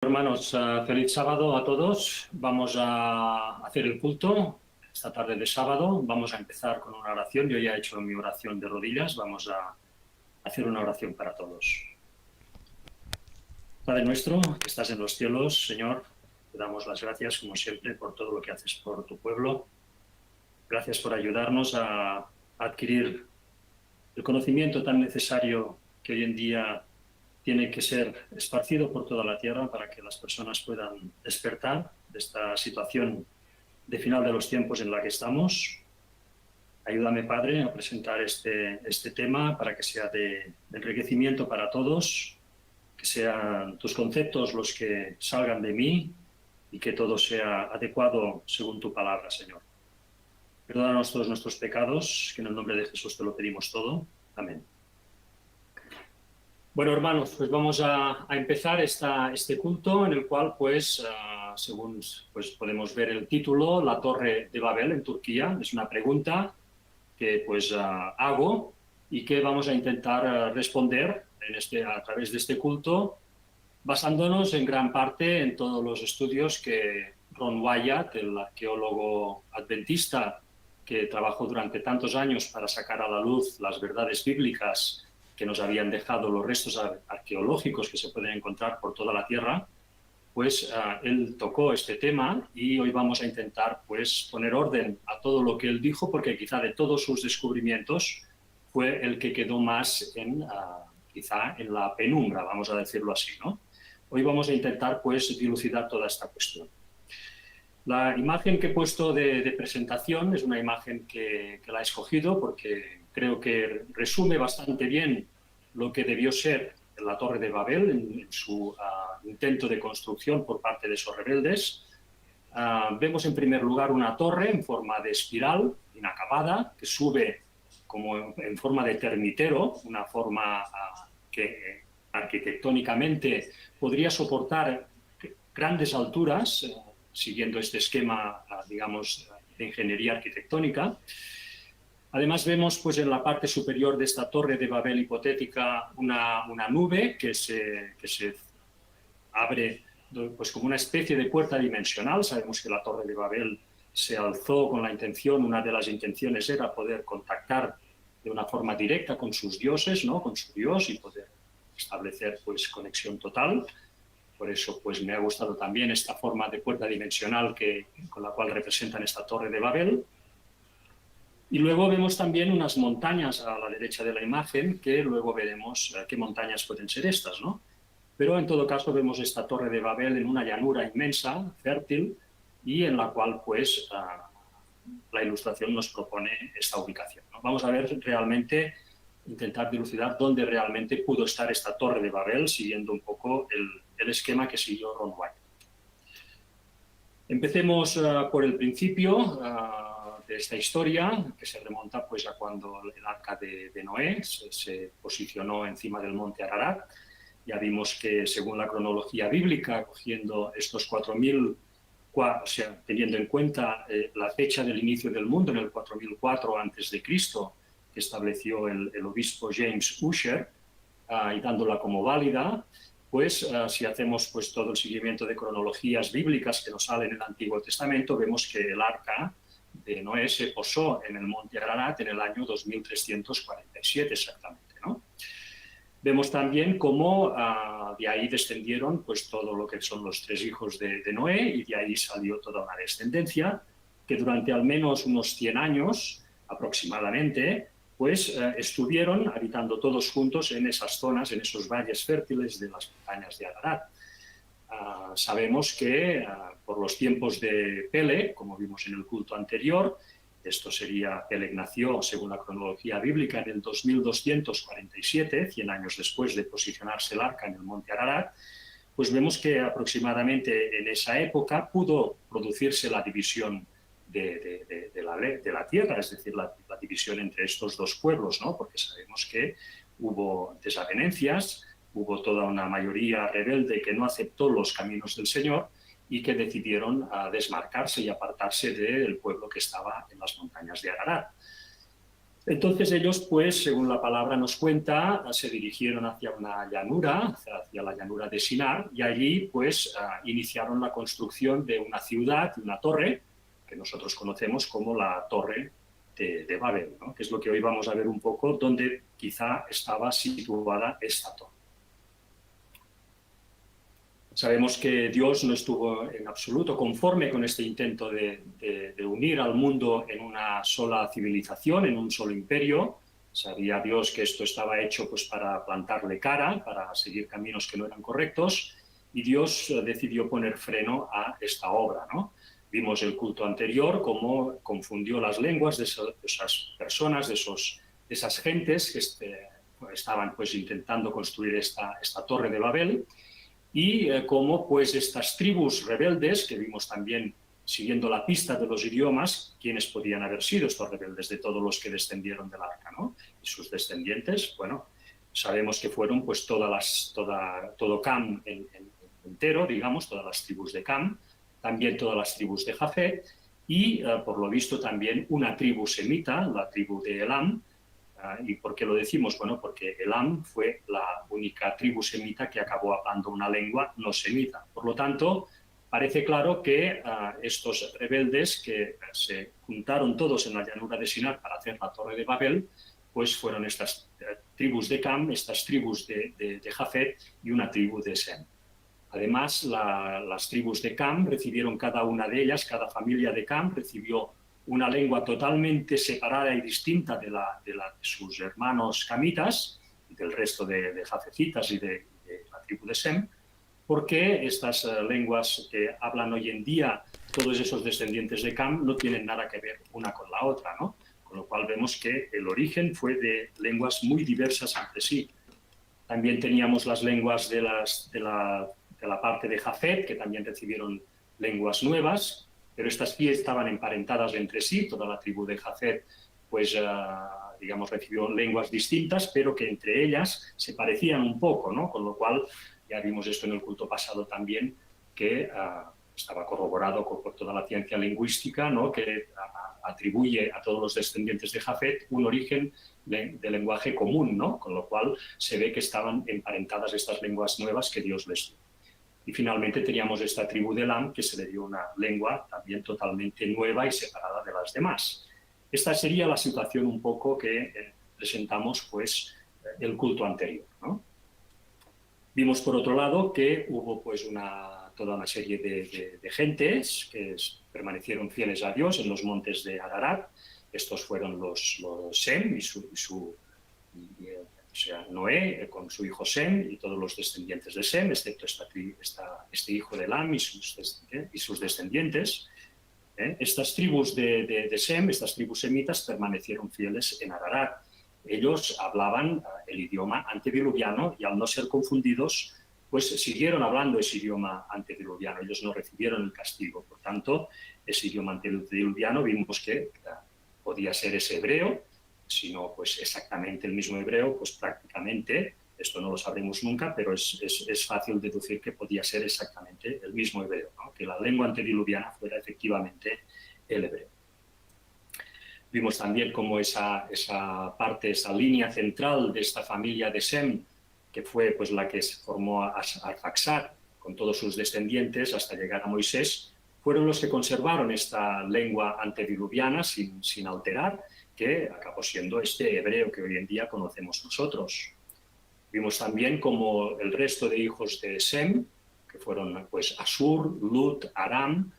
Hermanos, feliz sábado a todos. Vamos a hacer el culto esta tarde de sábado. Vamos a empezar con una oración. Yo ya he hecho mi oración de rodillas. Vamos a hacer una oración para todos. Padre nuestro, que estás en los cielos, Señor, te damos las gracias, como siempre, por todo lo que haces por tu pueblo. Gracias por ayudarnos a adquirir el conocimiento tan necesario que hoy en día tiene que ser esparcido por toda la tierra para que las personas puedan despertar de esta situación de final de los tiempos en la que estamos. Ayúdame, Padre, a presentar este tema para que sea de enriquecimiento para todos, que sean tus conceptos los que salgan de mí y que todo sea adecuado según tu palabra, Señor. Perdónanos todos nuestros pecados, que en el nombre de Jesús te lo pedimos todo. Amén. Bueno, hermanos, pues vamos a empezar este culto en el cual, pues, según pues, podemos ver el título, la Torre de Babel en Turquía. Es una pregunta que pues hago y que vamos a intentar responder a través de este culto, basándonos en gran parte en todos los estudios que Ron Wyatt, el arqueólogo adventista que trabajó durante tantos años para sacar a la luz las verdades bíblicas que nos habían dejado los restos arqueológicos que se pueden encontrar por toda la Tierra, pues él tocó este tema y hoy vamos a intentar pues poner orden a todo lo que él dijo, porque quizá de todos sus descubrimientos fue el que quedó más quizá en la penumbra, vamos a decirlo así, ¿no? Hoy vamos a intentar pues dilucidar toda esta cuestión. La imagen que he puesto de presentación es una imagen que la he escogido porque creo que resume bastante bien lo que debió ser la Torre de Babel en su intento de construcción por parte de esos rebeldes. Vemos en primer lugar una torre en forma de espiral, inacabada, que sube como en forma de termitero, una forma que arquitectónicamente podría soportar grandes alturas, siguiendo este esquema, digamos, de ingeniería arquitectónica. Además vemos pues, en la parte superior de esta torre de Babel hipotética una nube que se abre pues, como una especie de puerta dimensional. Sabemos que la Torre de Babel se alzó con la intención, una de las intenciones era poder contactar de una forma directa con sus dioses, ¿no? Con su Dios y poder establecer pues, conexión total. Por eso pues, me ha gustado también esta forma de puerta dimensional con la cual representan esta Torre de Babel. Y luego vemos también unas montañas a la derecha de la imagen, que luego veremos qué montañas pueden ser estas, ¿no? Pero en todo caso vemos esta Torre de Babel en una llanura inmensa, fértil, y en la cual pues la ilustración nos propone esta ubicación, ¿no? Vamos a ver realmente, intentar dilucidar dónde realmente pudo estar esta Torre de Babel, siguiendo un poco el esquema que siguió Ron Wyatt. Empecemos por el principio de esta historia, que se remonta pues, a cuando el arca de Noé se posicionó encima del monte Ararat. Ya vimos que según la cronología bíblica, cogiendo estos 4.000, o sea, teniendo en cuenta la fecha del inicio del mundo en el 4004 a.C., que estableció el obispo James Ussher, y dándola como válida, pues si hacemos pues, todo el seguimiento de cronologías bíblicas que nos salen en el Antiguo Testamento, vemos que el arca de Noé se posó en el monte Ararat en el año 2347 exactamente, ¿no? Vemos también cómo de ahí descendieron pues, todo lo que son los 3 hijos de Noé, y de ahí salió toda una descendencia que durante al menos unos 100 años aproximadamente pues estuvieron habitando todos juntos en esas zonas, en esos valles fértiles de las montañas de Ararat. Sabemos que por los tiempos de Peleg, como vimos en el culto anterior, esto sería, Peleg nació, según la cronología bíblica, en el 2247, 100 años después de posicionarse el arca en el monte Ararat, pues vemos que aproximadamente en esa época pudo producirse la división de la tierra, es decir, la división entre estos dos pueblos, ¿no? Porque sabemos que hubo desavenencias, hubo toda una mayoría rebelde que no aceptó los caminos del Señor y que decidieron desmarcarse y apartarse del pueblo que estaba en las montañas de Ararat. Entonces ellos, pues, según la palabra nos cuenta, se dirigieron hacia una llanura, hacia la llanura de Sinar, y allí, pues, iniciaron la construcción de una ciudad, una torre, que nosotros conocemos como la Torre de Babel, ¿no? Que es lo que hoy vamos a ver un poco, donde quizá estaba situada esta torre. Sabemos que Dios no estuvo en absoluto conforme con este intento de unir al mundo en una sola civilización, en un solo imperio. Sabía Dios que esto estaba hecho pues, para plantarle cara, para seguir caminos que no eran correctos, y Dios decidió poner freno a esta obra, ¿no? Vimos el culto anterior, cómo confundió las lenguas de esas personas, de esas gentes que estaban pues, intentando construir esta torre de Babel, y cómo pues estas tribus rebeldes, que vimos también siguiendo la pista de los idiomas, quiénes podían haber sido estos rebeldes de todos los que descendieron del arca, ¿no? Y sus descendientes, bueno, sabemos que fueron pues todo Cam entero, digamos, todas las tribus de Cam, también todas las tribus de Jafet, y por lo visto también una tribu semita, la tribu de Elam. ¿Y por qué lo decimos? Bueno, porque Elam fue la única tribu semita que acabó hablando una lengua no semita. Por lo tanto, parece claro que estos rebeldes que se juntaron todos en la llanura de Sinar para hacer la Torre de Babel, pues fueron estas tribus de Cam, estas tribus de Jafet y una tribu de Sem. Además, las tribus de Cam recibieron cada una de ellas, cada familia de Cam recibió una lengua totalmente separada y distinta de sus hermanos camitas y del resto de jafecitas y de la tribu de Sem, porque estas lenguas que hablan hoy en día todos esos descendientes de Cam no tienen nada que ver una con la otra, ¿no? Con lo cual vemos que el origen fue de lenguas muy diversas entre sí. También teníamos las lenguas de la parte de Jafet, que también recibieron lenguas nuevas, pero estas sí estaban emparentadas entre sí. Toda la tribu de Jafet, pues, digamos, recibió lenguas distintas, pero que entre ellas se parecían un poco, ¿no? Con lo cual, ya vimos esto en el culto pasado también, que estaba corroborado por toda la ciencia lingüística, ¿no? Que atribuye a todos los descendientes de Jafet un origen de lenguaje común, ¿no? Con lo cual se ve que estaban emparentadas estas lenguas nuevas que Dios les dio. Y finalmente teníamos esta tribu de Elam, que se le dio una lengua también totalmente nueva y separada de las demás. Esta sería la situación un poco que presentamos pues, el culto anterior, ¿no? Vimos por otro lado que hubo pues, toda una serie de gentes que permanecieron fieles a Dios en los montes de Ararat. Estos fueron los Sem o sea, Noé con su hijo Sem y todos los descendientes de Sem, excepto este hijo de Elam y sus descendientes. Estas tribus de Sem, estas tribus semitas, permanecieron fieles en Ararat. Ellos hablaban el idioma antediluviano y al no ser confundidos, pues siguieron hablando ese idioma antediluviano. Ellos no recibieron el castigo. Por tanto, ese idioma antediluviano vimos que podía ser ese hebreo, si no pues exactamente el mismo hebreo, pues prácticamente, esto no lo sabremos nunca, pero es fácil deducir que podía ser exactamente el mismo hebreo, ¿no? Que la lengua antediluviana fuera efectivamente el hebreo. Vimos también cómo esa parte, esa línea central de esta familia de Sem, que fue pues, la que formó a Arfaxad con todos sus descendientes hasta llegar a Moisés, fueron los que conservaron esta lengua antediluviana sin alterar, que acabó siendo este hebreo que hoy en día conocemos nosotros. Vimos también como el resto de hijos de Sem, que fueron pues, Asur, Lut, Aram,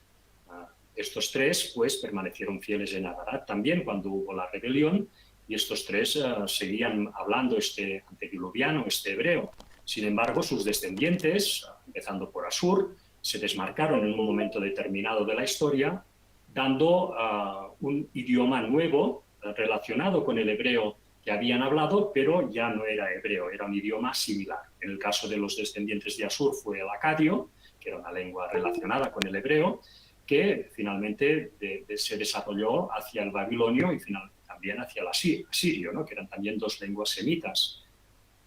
estos tres pues, permanecieron fieles en Ararat también cuando hubo la rebelión, y estos tres seguían hablando este antediluviano, este hebreo. Sin embargo, sus descendientes, empezando por Asur, se desmarcaron en un momento determinado de la historia, dando un idioma nuevo relacionado con el hebreo que habían hablado, pero ya no era hebreo, era un idioma similar. En el caso de los descendientes de Asur fue el acadio, que era una lengua relacionada con el hebreo, que finalmente se desarrolló hacia el babilonio y también hacia el asirio, ¿no? Que eran también dos lenguas semitas.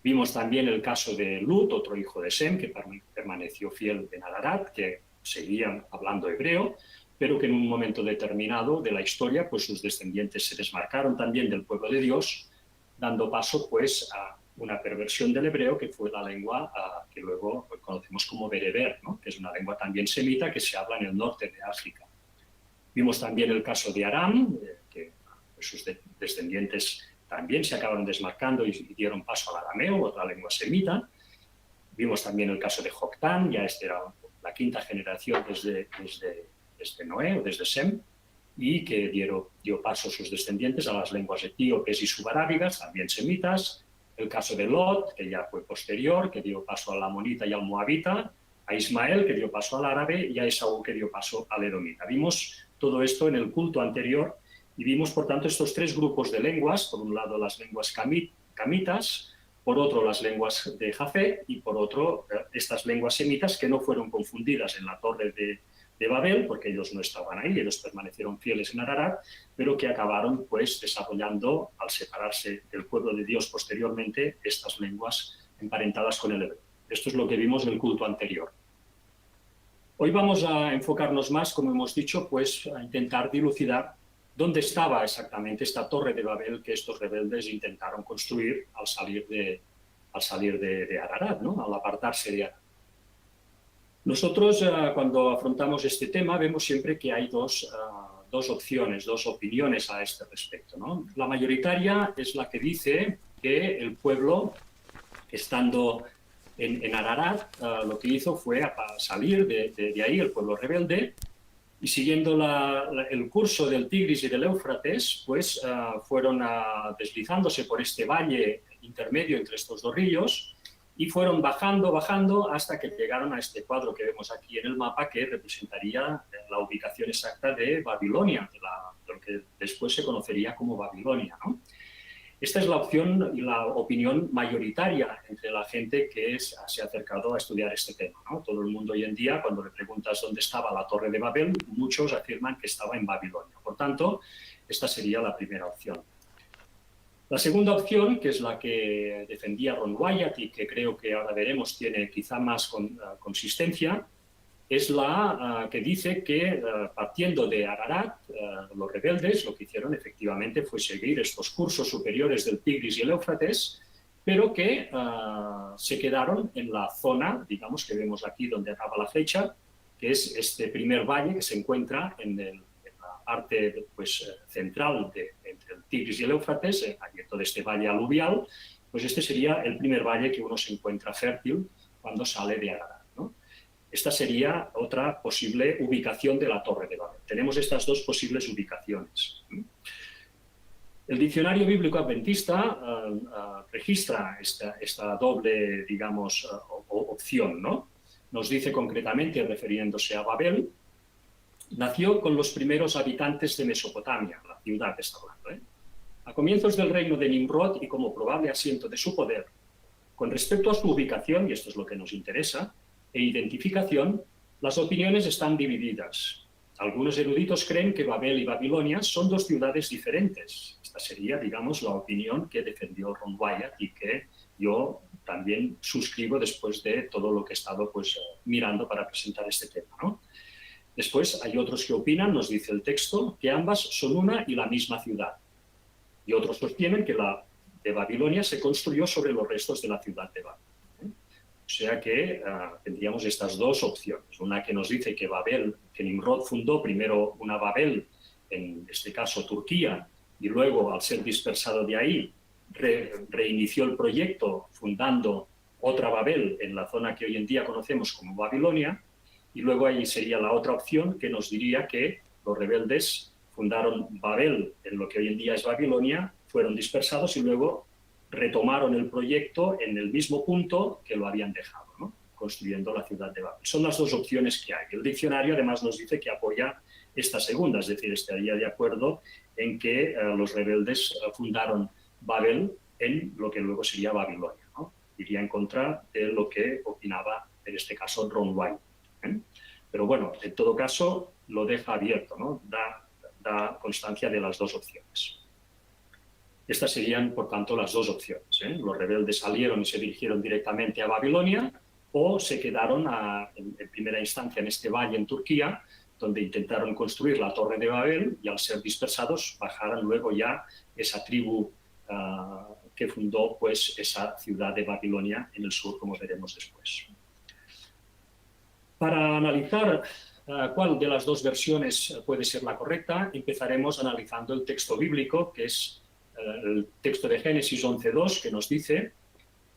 Vimos también el caso de Lut, otro hijo de Sem, que permaneció fiel en Ararat, que seguían hablando hebreo, pero que en un momento determinado de la historia, pues sus descendientes se desmarcaron también del pueblo de Dios, dando paso pues a una perversión del hebreo, que fue la lengua que luego conocemos como bereber, ¿no? Que es una lengua también semita que se habla en el norte de África. Vimos también el caso de Aram, que sus descendientes también se acabaron desmarcando y dieron paso al arameo, otra lengua semita. Vimos también el caso de Joctán, ya esta era la quinta generación desde Noé o desde Sem, y que dio paso a sus descendientes a las lenguas etíopes y subarábigas, también semitas. El caso de Lot, que ya fue posterior, que dio paso al amonita y al moabita, a Ismael, que dio paso al árabe, y a Esaú, que dio paso al edomita. Vimos todo esto en el culto anterior y vimos, por tanto, estos tres grupos de lenguas: por un lado las lenguas camitas, por otro las lenguas de Jafet y por otro estas lenguas semitas, que no fueron confundidas en la torre de Babel, porque ellos no estaban ahí, ellos permanecieron fieles en Ararat, pero que acabaron pues desarrollando, al separarse del pueblo de Dios posteriormente, estas lenguas emparentadas con el hebreo. Esto es lo que vimos en el culto anterior. Hoy vamos a enfocarnos más, como hemos dicho, pues a intentar dilucidar dónde estaba exactamente esta torre de Babel que estos rebeldes intentaron construir al salir de Ararat, ¿no? Al apartarse de Ararat. Nosotros, cuando afrontamos este tema, vemos siempre que hay dos opciones, dos opiniones a este respecto, ¿no? La mayoritaria es la que dice que el pueblo, estando en Ararat, lo que hizo fue salir de ahí, el pueblo rebelde, y siguiendo el curso del Tigris y del Éufrates, pues fueron deslizándose por este valle intermedio entre estos dos ríos, y fueron bajando hasta que llegaron a este cuadro que vemos aquí en el mapa, que representaría la ubicación exacta de Babilonia, de lo que después se conocería como Babilonia, ¿no? Esta es la opción y la opinión mayoritaria entre la gente que se ha acercado a estudiar este tema, ¿no? Todo el mundo hoy en día, cuando le preguntas dónde estaba la Torre de Babel, muchos afirman que estaba en Babilonia. Por tanto, esta sería la primera opción. La segunda opción, que es la que defendía Ron Wyatt y que creo que ahora veremos tiene quizá más consistencia, es la que dice que partiendo de Ararat, los rebeldes lo que hicieron efectivamente fue seguir estos cursos superiores del Tigris y el Éufrates, pero que se quedaron en la zona, digamos, que vemos aquí donde acaba la flecha, que es este primer valle que se encuentra en la parte pues, central entre el Tigris y el Éufrates, abierto de este valle aluvial. Pues este sería el primer valle que uno se encuentra fértil cuando sale de Ararat, ¿no? Esta sería otra posible ubicación de la Torre de Babel. Tenemos estas dos posibles ubicaciones. El diccionario bíblico adventista registra esta doble, digamos, opción, ¿no? Nos dice concretamente, refiriéndose a Babel, nació con los primeros habitantes de Mesopotamia, la ciudad está hablando, ¿eh? A comienzos del reino de Nimrod y como probable asiento de su poder. Con respecto a su ubicación, y esto es lo que nos interesa, e identificación, las opiniones están divididas. Algunos eruditos creen que Babel y Babilonia son dos ciudades diferentes. Esta sería, digamos, la opinión que defendió Ron Wyatt y que yo también suscribo después de todo lo que he estado pues, mirando para presentar este tema, ¿no? Después hay otros que opinan, nos dice el texto, que ambas son una y la misma ciudad. Y otros sostienen que la de Babilonia se construyó sobre los restos de la ciudad de Babel. O sea que tendríamos estas dos opciones. Una que nos dice que Nimrod fundó primero una Babel, en este caso Turquía, y luego, al ser dispersado de ahí, reinició el proyecto fundando otra Babel en la zona que hoy en día conocemos como Babilonia, y luego ahí sería la otra opción que nos diría que los rebeldes fundaron Babel en lo que hoy en día es Babilonia, fueron dispersados y luego retomaron el proyecto en el mismo punto que lo habían dejado, ¿no? Construyendo la ciudad de Babel. Son las dos opciones que hay. El diccionario además nos dice que apoya esta segunda, es decir, estaría de acuerdo en que los rebeldes fundaron Babel en lo que luego sería Babilonia, ¿no? Iría en contra de lo que opinaba, en este caso, Ron Wyatt, ¿eh? Pero bueno, en todo caso, lo deja abierto, ¿no? Da constancia de las dos opciones. Estas serían, por tanto, las dos opciones, ¿eh? Los rebeldes salieron y se dirigieron directamente a Babilonia o se quedaron en primera instancia en este valle en Turquía, donde intentaron construir la Torre de Babel y al ser dispersados bajaran luego ya esa tribu que fundó pues esa ciudad de Babilonia en el sur, como veremos después. Para analizar cuál de las dos versiones puede ser la correcta, empezaremos analizando el texto bíblico, que es el texto de Génesis 11:2, que nos dice: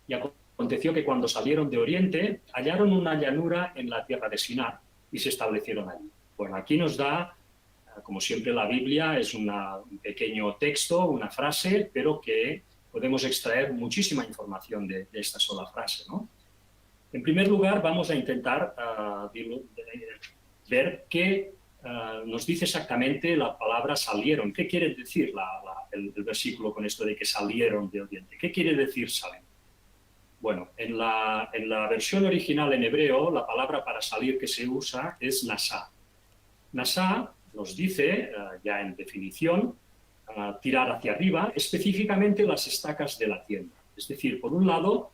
y aconteció que cuando salieron de Oriente, hallaron una llanura en la tierra de Sinar y se establecieron allí. Bueno, aquí nos da, como siempre la Biblia, es un pequeño texto, una frase, pero que podemos extraer muchísima información de esta sola frase, ¿no? En primer lugar, vamos a intentar ver qué nos dice exactamente la palabra salieron. ¿Qué quiere decir el versículo con esto de que salieron de Oriente? ¿Qué quiere decir salir? Bueno, en la versión original en hebreo, la palabra para salir que se usa es nasá. Nasá nos dice, ya en definición, tirar hacia arriba, específicamente las estacas de la tienda. Es decir, por un lado,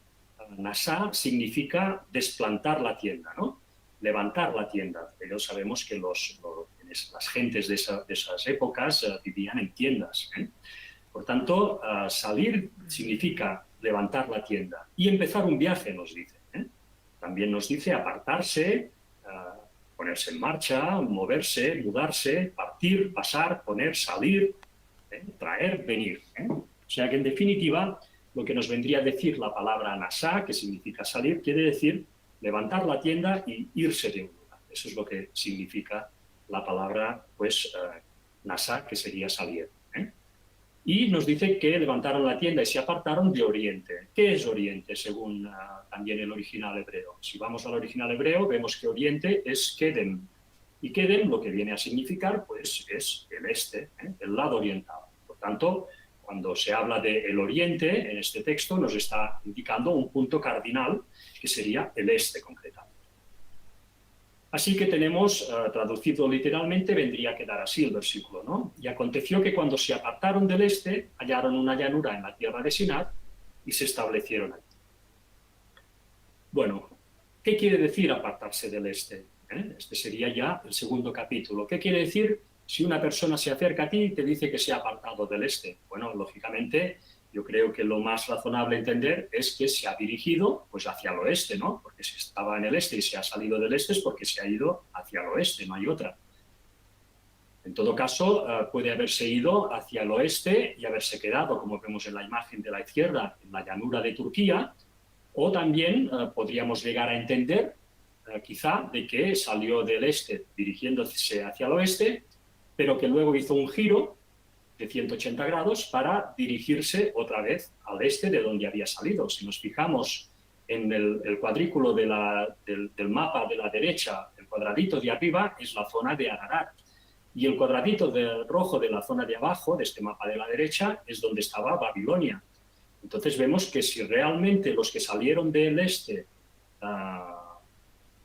nasá significa desplantar la tienda, ¿no? Levantar la tienda. Pero sabemos que las gentes de esas épocas vivían en tiendas, ¿eh? Por tanto, salir significa levantar la tienda y empezar un viaje, nos dice, ¿eh? También nos dice apartarse, ponerse en marcha, moverse, mudarse, partir, pasar, poner, salir, traer, venir, ¿eh? O sea que en definitiva lo que nos vendría a decir la palabra nasá, que significa salir, quiere decir levantar la tienda y irse de un lugar. Eso es lo que significa la palabra, pues, nasá, que sería salir, ¿eh? Y nos dice que levantaron la tienda y se apartaron de Oriente. ¿Qué es Oriente, según también el original hebreo? Si vamos al original hebreo, vemos que Oriente es Kedem. Y Kedem lo que viene a significar, pues, es el este, ¿eh? El lado oriental. Por tanto, cuando se habla del Oriente, en este texto, nos está indicando un punto cardinal, que sería el este, concretamente. Así que tenemos, traducido literalmente, vendría a quedar así el versículo, ¿no? Y aconteció que cuando se apartaron del este, hallaron una llanura en la tierra de Sinar y se establecieron allí. Bueno, ¿qué quiere decir apartarse del este? Este sería ya el segundo capítulo. ¿Qué quiere decir si una persona se acerca a ti y te dice que se ha apartado del este? Bueno, lógicamente, yo creo que lo más razonable entender es que se ha dirigido pues hacia el oeste, ¿no? Porque si estaba en el este y se ha salido del este es porque se ha ido hacia el oeste, no hay otra. En todo caso, puede haberse ido hacia el oeste y haberse quedado, como vemos en la imagen de la izquierda, en la llanura de Turquía, o también podríamos llegar a entender, quizá, de que salió del este dirigiéndose hacia el oeste, pero que luego hizo un giro de 180 grados para dirigirse otra vez al este de donde había salido. Si nos fijamos en el cuadrículo del mapa de la derecha, el cuadradito de arriba es la zona de Ararat, y el cuadradito rojo de la zona de abajo, de este mapa de la derecha, es donde estaba Babilonia. Entonces vemos que si realmente los que salieron del este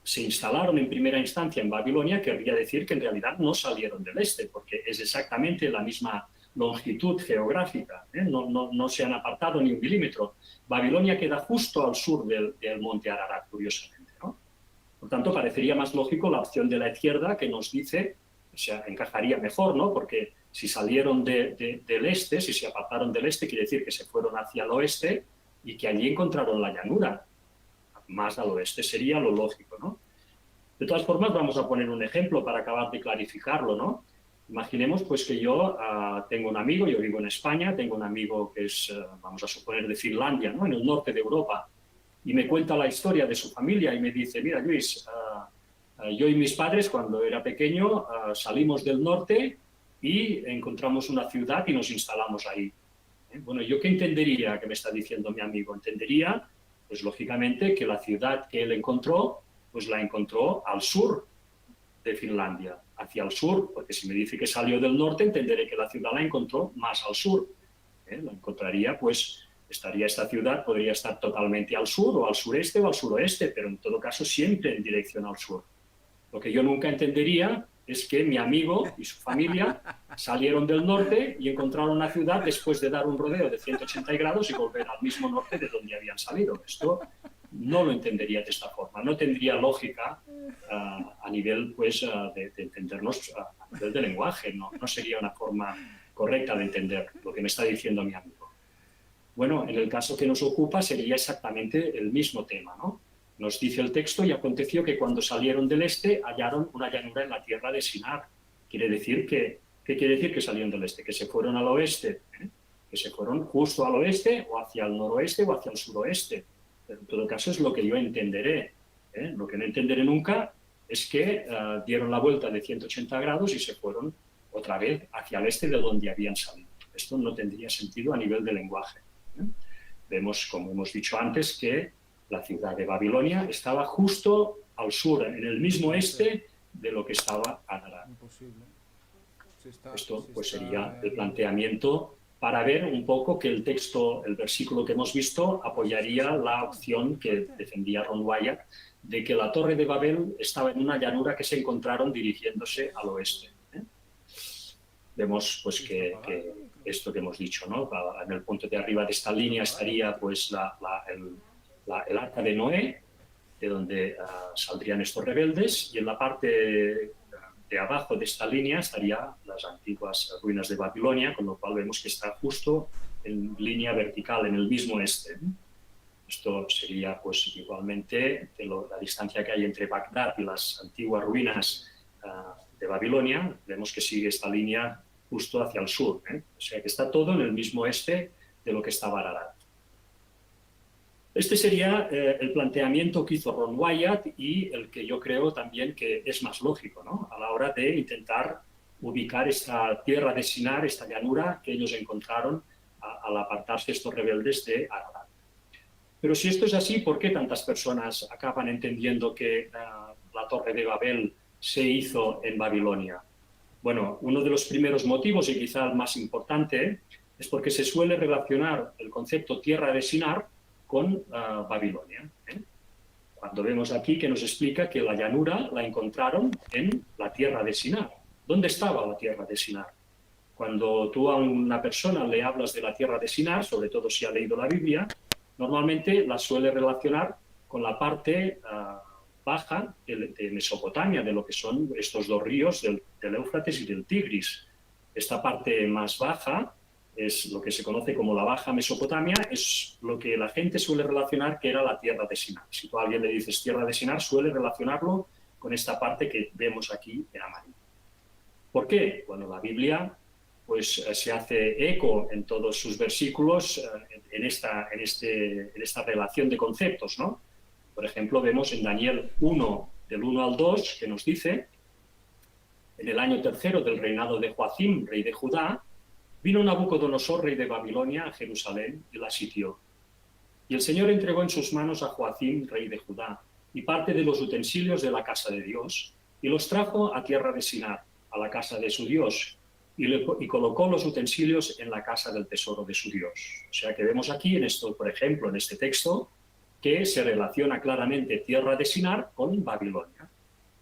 se instalaron en primera instancia en Babilonia, querría decir que en realidad no salieron del este, porque es exactamente la misma longitud geográfica, ¿eh? No se han apartado ni un milímetro. Babilonia queda justo al sur del monte Ararat, curiosamente, ¿no? Por tanto, parecería más lógico la opción de la izquierda, que nos dice, o sea, encajaría mejor, ¿no? Porque si salieron del este, si se apartaron del este, quiere decir que se fueron hacia el oeste y que allí encontraron la llanura. Más al oeste sería lo lógico, ¿no? De todas formas, vamos a poner un ejemplo para acabar de clarificarlo, ¿no? Imaginemos pues que yo tengo un amigo, yo vivo en España, tengo un amigo que es, vamos a suponer, de Finlandia, ¿no? En el norte de Europa, y me cuenta la historia de su familia y me dice: mira, Luis, yo y mis padres cuando era pequeño salimos del norte y encontramos una ciudad y nos instalamos ahí. Bueno, ¿yo qué entendería que me está diciendo mi amigo? Entendería, pues lógicamente, que la ciudad que él encontró, pues la encontró al sur de Finlandia, hacia el sur, porque si me dice que salió del norte, entenderé que la ciudad la encontró más al sur. La encontraría, pues, esta ciudad podría estar totalmente al sur, o al sureste, o al suroeste, pero en todo caso siempre en dirección al sur. Lo que yo nunca entendería es que mi amigo y su familia salieron del norte y encontraron una ciudad después de dar un rodeo de 180 grados y volver al mismo norte de donde habían salido. Esto no lo entendería de esta forma, no tendría lógica a nivel pues, de entendernos a nivel de lenguaje, no sería una forma correcta de entender lo que me está diciendo mi amigo. Bueno, en el caso que nos ocupa sería exactamente el mismo tema, ¿no? Nos dice el texto: y aconteció que cuando salieron del este hallaron una llanura en la tierra de Sinar. Quiere decir que, ¿qué quiere decir que salieron del este? Que se fueron al oeste, ¿eh? Que se fueron justo al oeste o hacia el noroeste o hacia el suroeste. Pero en todo caso es lo que yo entenderé, ¿eh? Lo que no entenderé nunca es que dieron la vuelta de 180 grados y se fueron otra vez hacia el este de donde habían salido. Esto no tendría sentido a nivel de lenguaje, ¿eh? Vemos, como hemos dicho antes, que la ciudad de Babilonia estaba justo al sur, en el mismo este de lo que estaba Ararat. Esto pues sería el planteamiento para ver un poco que el texto, el versículo que hemos visto, apoyaría la opción que defendía Ron Wyatt de que la Torre de Babel estaba en una llanura que se encontraron dirigiéndose al oeste, ¿eh? Vemos pues que esto que hemos dicho, ¿no? En el punto de arriba de esta línea estaría pues el arca de Noé, de donde saldrían estos rebeldes, y en la parte de abajo de esta línea estarían las antiguas ruinas de Babilonia, con lo cual vemos que está justo en línea vertical, en el mismo este. Esto sería pues igualmente de la distancia que hay entre Bagdad y las antiguas ruinas de Babilonia, vemos que sigue esta línea justo hacia el sur, ¿eh? O sea que está todo en el mismo este de lo que estaba Ararat. Este sería el planteamiento que hizo Ron Wyatt y el que yo creo también que es más lógico, ¿no? A la hora de intentar ubicar esta tierra de Sinar, esta llanura que ellos encontraron al apartarse estos rebeldes de Ararat. Pero si esto es así, ¿por qué tantas personas acaban entendiendo que la Torre de Babel se hizo en Babilonia? Bueno, uno de los primeros motivos, y quizá el más importante, es porque se suele relacionar el concepto tierra de Sinar con Babilonia, ¿eh? Cuando vemos aquí que nos explica que la llanura la encontraron en la tierra de Sinar. ¿Dónde estaba la tierra de Sinar? Cuando tú a una persona le hablas de la tierra de Sinar, sobre todo si ha leído la Biblia, normalmente la suele relacionar con la parte baja de Mesopotamia, de lo que son estos dos ríos, del Éufrates y del Tigris. Esta parte más baja es lo que se conoce como la Baja Mesopotamia, es lo que la gente suele relacionar que era la tierra de Sinar. Si tú a alguien le dices tierra de Sinar, suele relacionarlo con esta parte que vemos aquí en amarillo. ¿Por qué? Bueno, la Biblia pues, se hace eco en todos sus versículos en esta relación de conceptos, ¿no? Por ejemplo, vemos en Daniel 1, del 1 al 2, que nos dice: en el año tercero del reinado de Joacim, rey de Judá, vino Nabucodonosor, rey de Babilonia, a Jerusalén y la sitió. Y el Señor entregó en sus manos a Joacim, rey de Judá, y parte de los utensilios de la casa de Dios, y los trajo a tierra de Sinar, a la casa de su Dios, y colocó los utensilios en la casa del tesoro de su Dios. O sea que vemos aquí, en esto, por ejemplo, en este texto, que se relaciona claramente tierra de Sinar con Babilonia.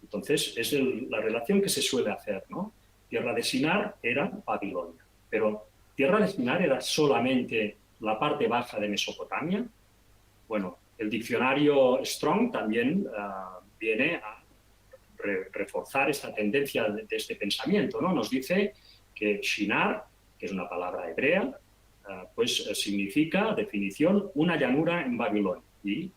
Entonces, es la relación que se suele hacer, ¿no? Tierra de Sinar era Babilonia. Pero, ¿tierra de Sinar era solamente la parte baja de Mesopotamia? Bueno, el diccionario Strong también viene a reforzar esta tendencia de este pensamiento, ¿no? Nos dice que Shinar, que es una palabra hebrea, pues significa, definición, una llanura en Babilonia. Y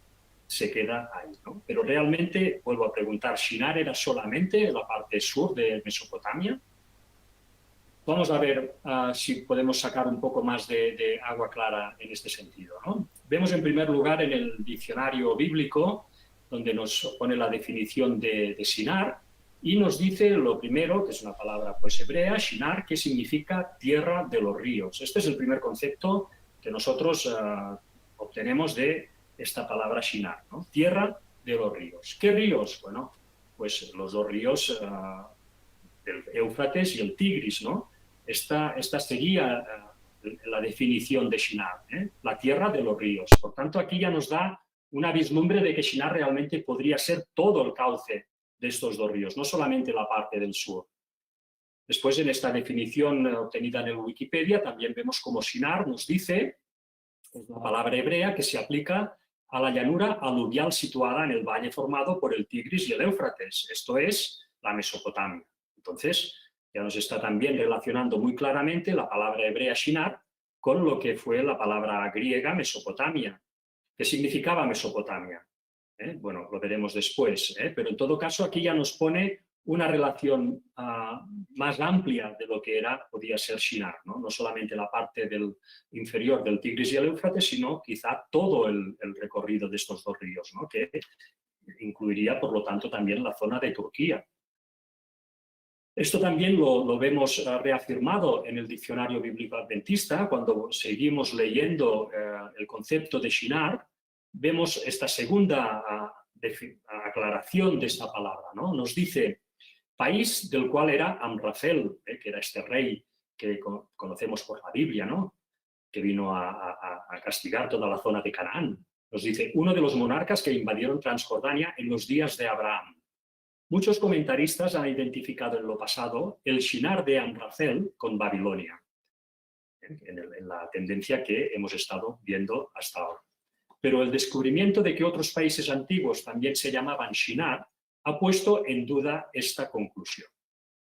se queda ahí, ¿no? Pero realmente, vuelvo a preguntar, ¿Shinar era solamente la parte sur de Mesopotamia? Vamos a ver si podemos sacar un poco más de agua clara en este sentido, ¿no? Vemos en primer lugar en el diccionario bíblico, donde nos pone la definición de Shinar, y nos dice lo primero, que es una palabra pues hebrea, Shinar, que significa tierra de los ríos. Este es el primer concepto que nosotros obtenemos de esta palabra Shinar, ¿no? Tierra de los ríos. ¿Qué ríos? Bueno, pues los dos ríos del Éufrates y el Tigris, ¿no? Esta sería la definición de Shinar, ¿eh? La tierra de los ríos. Por tanto, aquí ya nos da una vislumbre de que Shinar realmente podría ser todo el cauce de estos dos ríos, no solamente la parte del sur. Después, en esta definición obtenida en el Wikipedia, también vemos como Shinar nos dice, es una palabra hebrea que se aplica a la llanura aluvial situada en el valle formado por el Tigris y el Éufrates, esto es, la Mesopotamia. Entonces, ya nos está también relacionando muy claramente la palabra hebrea Shinar con lo que fue la palabra griega Mesopotamia. ¿Qué significaba Mesopotamia? Bueno, lo veremos después, pero en todo caso aquí ya nos pone una relación más amplia de lo que podía ser Shinar, ¿no? No solamente la parte inferior del Tigris y el Éufrates, sino quizá todo el recorrido de estos dos ríos, ¿no? Que incluiría, por lo tanto, también la zona de Turquía. Esto también lo vemos reafirmado en el Diccionario Bíblico Adventista, cuando seguimos leyendo el concepto de Shinar, vemos esta segunda aclaración de esta palabra, ¿no? Nos dice, país del cual era Amrafel, que era este rey que conocemos por la Biblia, ¿no? Que vino a castigar toda la zona de Canaán. Nos dice, uno de los monarcas que invadieron Transjordania en los días de Abraham. Muchos comentaristas han identificado en lo pasado el Shinar de Amrafel con Babilonia, en la tendencia que hemos estado viendo hasta ahora. Pero el descubrimiento de que otros países antiguos también se llamaban Shinar ha puesto en duda esta conclusión.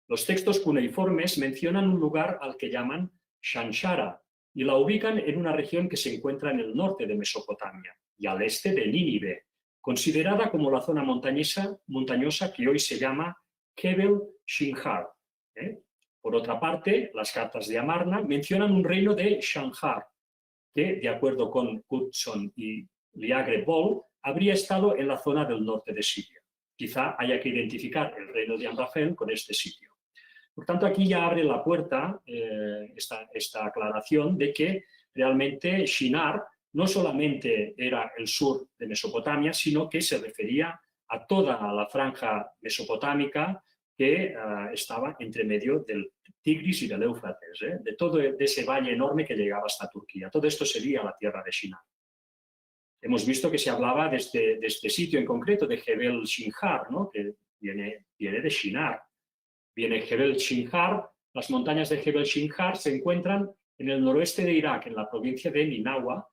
Los textos cuneiformes mencionan un lugar al que llaman Shanshara y la ubican en una región que se encuentra en el norte de Mesopotamia y al este de Nínive, considerada como la zona montañosa que hoy se llama Jebel Shinjar. Por otra parte, las cartas de Amarna mencionan un reino de Shanjar, que, de acuerdo con Hudson y Liagre Ball, habría estado en la zona del norte de Siria. Quizá haya que identificar el reino de Amrafel con este sitio. Por tanto, aquí ya abre la puerta esta aclaración de que realmente Shinar no solamente era el sur de Mesopotamia, sino que se refería a toda la franja mesopotámica que estaba entre medio del Tigris y del Éufrates, de todo ese valle enorme que llegaba hasta Turquía. Todo esto sería la tierra de Shinar. Hemos visto que se hablaba de este sitio en concreto, de Jebel Shinjar, ¿no? Que viene de Shinar. Viene Jebel Shinjar, las montañas de Jebel Shinjar se encuentran en el noroeste de Irak, en la provincia de Ninawa,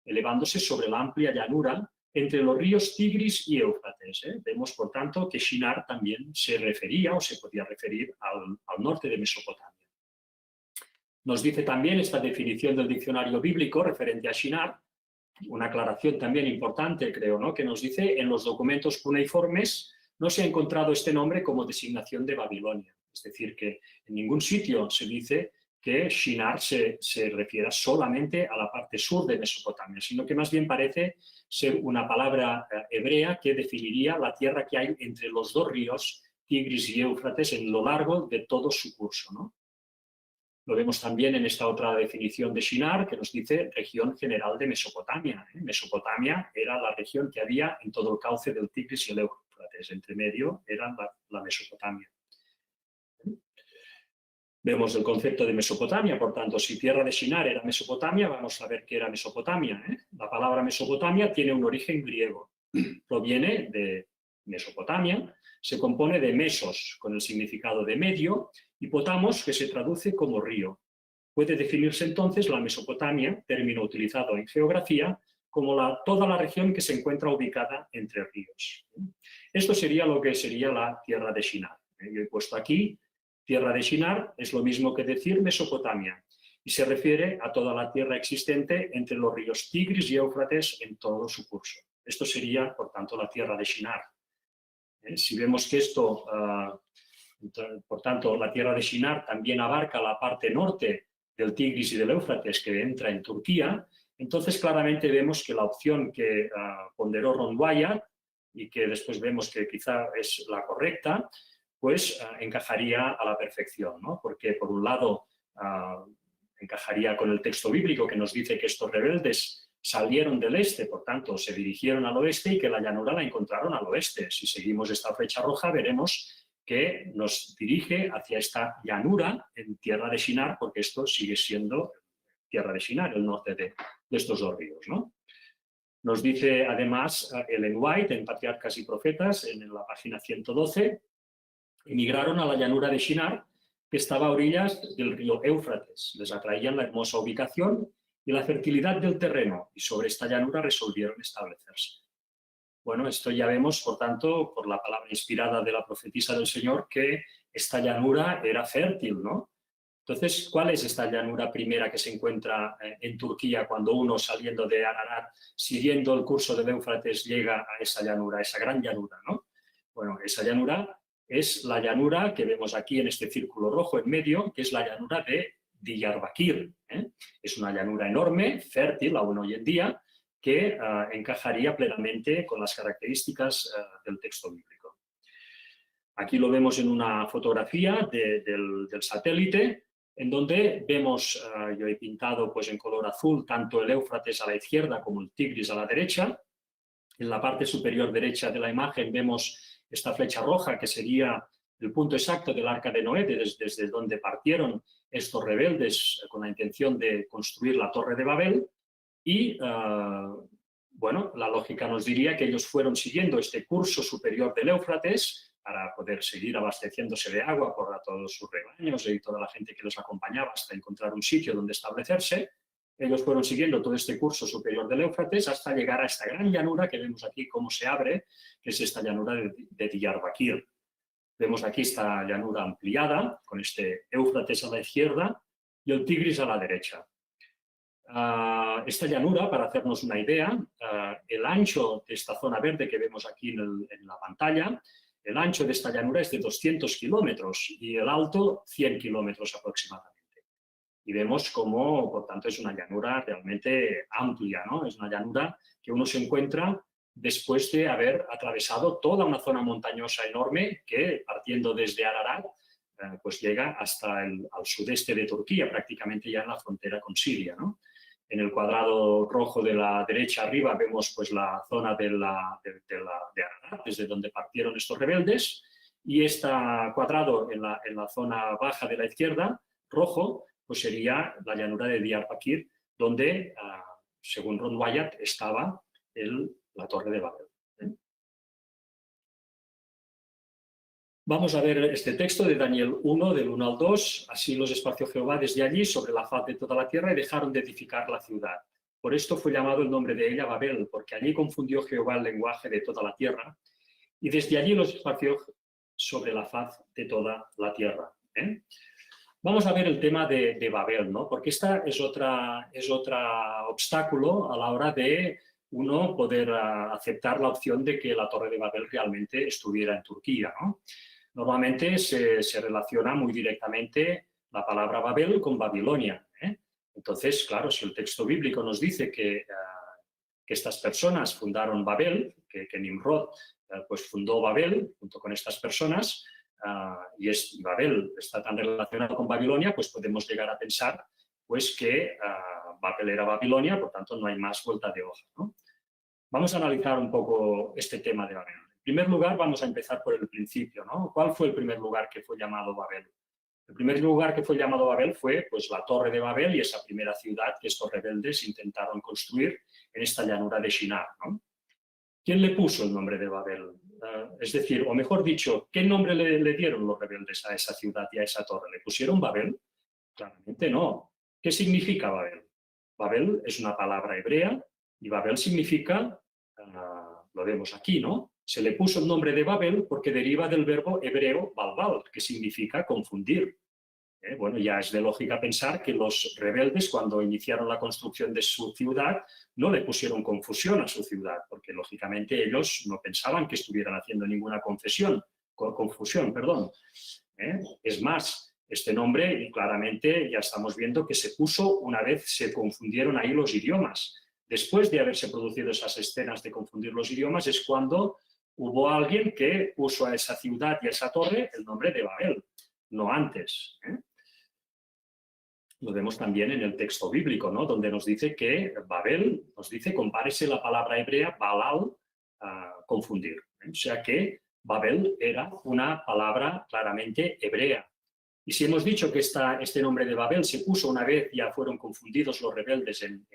elevándose sobre la amplia llanura entre los ríos Tigris y Éufrates. Vemos, por tanto, que Shinar también se refería o se podía referir al norte de Mesopotamia. Nos dice también esta definición del diccionario bíblico referente a Shinar, una aclaración también importante, creo, ¿no? Que nos dice, en los documentos cuneiformes no se ha encontrado este nombre como designación de Babilonia. Es decir, que en ningún sitio se dice que Shinar se refiera solamente a la parte sur de Mesopotamia, sino que más bien parece ser una palabra hebrea que definiría la tierra que hay entre los dos ríos, Tigris y Éufrates, en lo largo de todo su curso, ¿no? Lo vemos también en esta otra definición de Shinar, que nos dice región general de Mesopotamia. Mesopotamia era la región que había en todo el cauce del Tigris y el Éufrates. Entre medio era la Mesopotamia. Vemos el concepto de Mesopotamia, por tanto, si tierra de Shinar era Mesopotamia, vamos a ver qué era Mesopotamia. La palabra Mesopotamia tiene un origen griego. Proviene de Mesopotamia, se compone de mesos, con el significado de medio, y potamos, que se traduce como río. Puede definirse entonces la Mesopotamia, término utilizado en geografía, como toda la región que se encuentra ubicada entre ríos. Esto sería lo que sería la tierra de Shinar. Yo he puesto aquí, tierra de Shinar es lo mismo que decir Mesopotamia, y se refiere a toda la tierra existente entre los ríos Tigris y Éufrates en todo su curso. Esto sería, por tanto, la tierra de Shinar. Si vemos que esto, por tanto, la tierra de Shinar también abarca la parte norte del Tigris y del Éufrates que entra en Turquía, entonces claramente vemos que la opción que ponderó Ron Wyatt y que después vemos que quizá es la correcta, pues encajaría a la perfección, ¿no? Porque por un lado encajaría con el texto bíblico que nos dice que estos rebeldes salieron del este, por tanto se dirigieron al oeste y que la llanura la encontraron al oeste. Si seguimos esta flecha roja veremos que nos dirige hacia esta llanura en tierra de Shinar, porque esto sigue siendo tierra de Shinar, el norte de estos dos ríos, ¿no? Nos dice además Ellen White en Patriarcas y Profetas, en la página 112, emigraron a la llanura de Shinar, que estaba a orillas del río Éufrates. Les atraían la hermosa ubicación y la fertilidad del terreno, y sobre esta llanura resolvieron establecerse. Bueno, esto ya vemos, por tanto, por la palabra inspirada de la profetisa del Señor, que esta llanura era fértil, ¿no? Entonces, ¿cuál es esta llanura primera que se encuentra en Turquía cuando uno, saliendo de Ararat, siguiendo el curso del Éufrates, llega a esa llanura, esa gran llanura, ¿no? Bueno, esa llanura es la llanura que vemos aquí en este círculo rojo en medio, que es la llanura de Diyarbakir, ¿eh? Es una llanura enorme, fértil aún hoy en día, que encajaría plenamente con las características del texto bíblico. Aquí lo vemos en una fotografía del satélite, en donde vemos, yo he pintado pues, en color azul tanto el Éufrates a la izquierda como el Tigris a la derecha. En la parte superior derecha de la imagen vemos esta flecha roja, que sería el punto exacto del Arca de Noé, desde donde partieron estos rebeldes con la intención de construir la Torre de Babel. Y, bueno, la lógica nos diría que ellos fueron siguiendo este curso superior del Éufrates para poder seguir abasteciéndose de agua por todos sus rebaños y toda la gente que los acompañaba hasta encontrar un sitio donde establecerse. Ellos fueron siguiendo todo este curso superior del Éufrates hasta llegar a esta gran llanura que vemos aquí cómo se abre, que es esta llanura de Diyarbakir. Vemos aquí esta llanura ampliada, con este Éufrates a la izquierda y el Tigris a la derecha. Esta llanura, para hacernos una idea, el ancho de esta zona verde que vemos aquí en la pantalla, el ancho de esta llanura es de 200 kilómetros y el alto 100 kilómetros aproximadamente. Y vemos cómo, por tanto, es una llanura realmente amplia, ¿no? Es una llanura que uno se encuentra después de haber atravesado toda una zona montañosa enorme que, partiendo desde Ararat, pues llega hasta al sudeste de Turquía, prácticamente ya en la frontera con Siria, ¿no? En el cuadrado rojo de la derecha arriba vemos pues, la zona de Ararat, desde donde partieron estos rebeldes, y este cuadrado en la zona baja de la izquierda, rojo, pues sería la llanura de Diyarbakir, donde, según Ron Wyatt, estaba la Torre de Babel. Vamos a ver este texto de Daniel 1, del 1 al 2. Así los esparció Jehová desde allí sobre la faz de toda la tierra y dejaron de edificar la ciudad. Por esto fue llamado el nombre de ella Babel, porque allí confundió Jehová el lenguaje de toda la tierra y desde allí los esparció sobre la faz de toda la tierra. Vamos a ver el tema de Babel, ¿no? Porque esta es otro obstáculo a la hora de uno poder aceptar la opción de que la Torre de Babel realmente estuviera en Turquía, ¿no? Normalmente se relaciona muy directamente la palabra Babel con Babilonia, ¿eh? Entonces, claro, si el texto bíblico nos dice que estas personas fundaron Babel, que Nimrod pues fundó Babel junto con estas personas, y Babel está tan relacionado con Babilonia, pues podemos llegar a pensar pues, que Babel era Babilonia, por tanto no hay más vuelta de hoja, ¿no? Vamos a analizar un poco este tema de Babel. En primer lugar, vamos a empezar por el principio, ¿no? ¿Cuál fue el primer lugar que fue llamado Babel? El primer lugar que fue llamado Babel fue pues, la Torre de Babel y esa primera ciudad que estos rebeldes intentaron construir en esta llanura de Shinar, ¿no? ¿Quién le puso el nombre de Babel? Es decir, o mejor dicho, ¿qué nombre le dieron los rebeldes a esa ciudad y a esa torre? ¿Le pusieron Babel? Claramente no. ¿Qué significa Babel? Babel es una palabra hebrea y Babel significa, lo vemos aquí, ¿no? Se le puso el nombre de Babel porque deriva del verbo hebreo balbal, que significa confundir. Bueno, ya es de lógica pensar que los rebeldes, cuando iniciaron la construcción de su ciudad, no le pusieron confusión a su ciudad, porque lógicamente ellos no pensaban que estuvieran haciendo ninguna confusión. Es más, este nombre claramente ya estamos viendo que se puso una vez se confundieron ahí los idiomas. Después de haberse producido esas escenas de confundir los idiomas es cuando hubo alguien que puso a esa ciudad y a esa torre el nombre de Babel, no antes. Lo vemos también en el texto bíblico, ¿no? Donde nos dice que Babel, compárese la palabra hebrea, Balal, confundir. O sea que Babel era una palabra claramente hebrea. Y si hemos dicho que este nombre de Babel se puso una vez, ya fueron confundidos los rebeldes en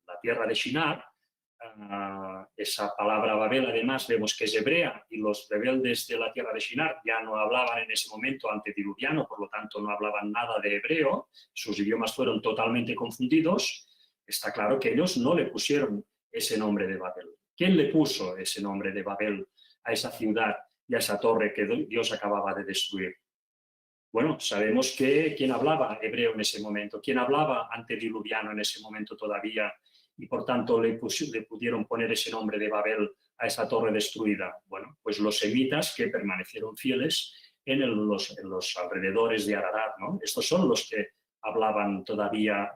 la tierra de Shinar, esa palabra Babel además vemos que es hebrea y los rebeldes de la tierra de Shinar ya no hablaban en ese momento antediluviano, por lo tanto no hablaban nada de hebreo, sus idiomas fueron totalmente confundidos está claro que ellos no le pusieron ese nombre de Babel. ¿Quién le puso ese nombre de Babel a esa ciudad y a esa torre que Dios acababa de destruir? Bueno, sabemos que quién hablaba hebreo en ese momento, quién hablaba antediluviano en ese momento todavía, y por tanto le pudieron poner ese nombre de Babel a esa torre destruida. Bueno, pues los semitas que permanecieron fieles en los alrededores de Ararat, ¿no? Estos son los que hablaban todavía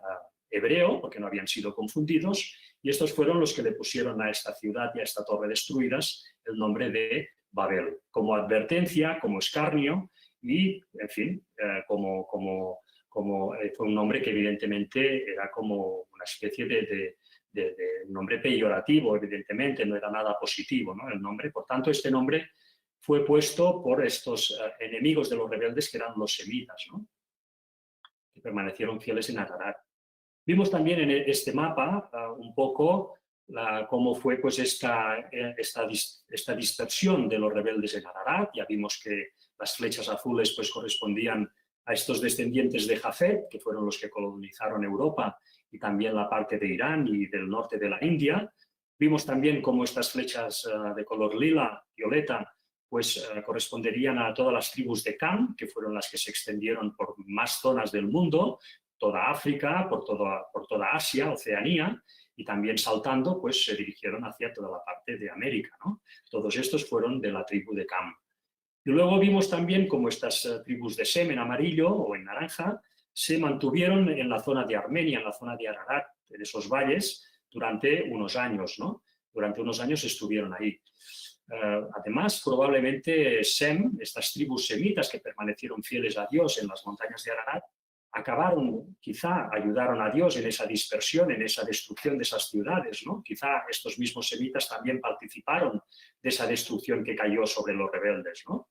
hebreo, porque no habían sido confundidos, y estos fueron los que le pusieron a esta ciudad y a esta torre destruidas el nombre de Babel, como advertencia, como escarnio, y, en fin, fue un nombre que evidentemente era como una especie de nombre peyorativo, evidentemente, no era nada positivo, ¿no? El nombre. Por tanto, este nombre fue puesto por estos enemigos de los rebeldes, que eran los semitas, ¿no? Que permanecieron fieles en Ararat. Vimos también en este mapa un poco cómo fue pues, esta dispersión de los rebeldes en Ararat. Ya vimos que las flechas azules pues, correspondían a estos descendientes de Jafet, que fueron los que colonizaron Europa y también la parte de Irán y del norte de la India. Vimos también cómo estas flechas de color lila, violeta, pues corresponderían a todas las tribus de Cam, que fueron las que se extendieron por más zonas del mundo, toda África, por toda Asia, Oceanía, y también saltando, pues se dirigieron hacia toda la parte de América, ¿no? Todos estos fueron de la tribu de Cam. Y luego vimos también cómo estas tribus de Sem en amarillo o en naranja se mantuvieron en la zona de Armenia, en la zona de Ararat, en esos valles, durante unos años, ¿no? Durante unos años estuvieron ahí. Además, probablemente Sem, estas tribus semitas que permanecieron fieles a Dios en las montañas de Ararat, quizá ayudaron a Dios en esa dispersión, en esa destrucción de esas ciudades, ¿no? Quizá estos mismos semitas también participaron de esa destrucción que cayó sobre los rebeldes, ¿no?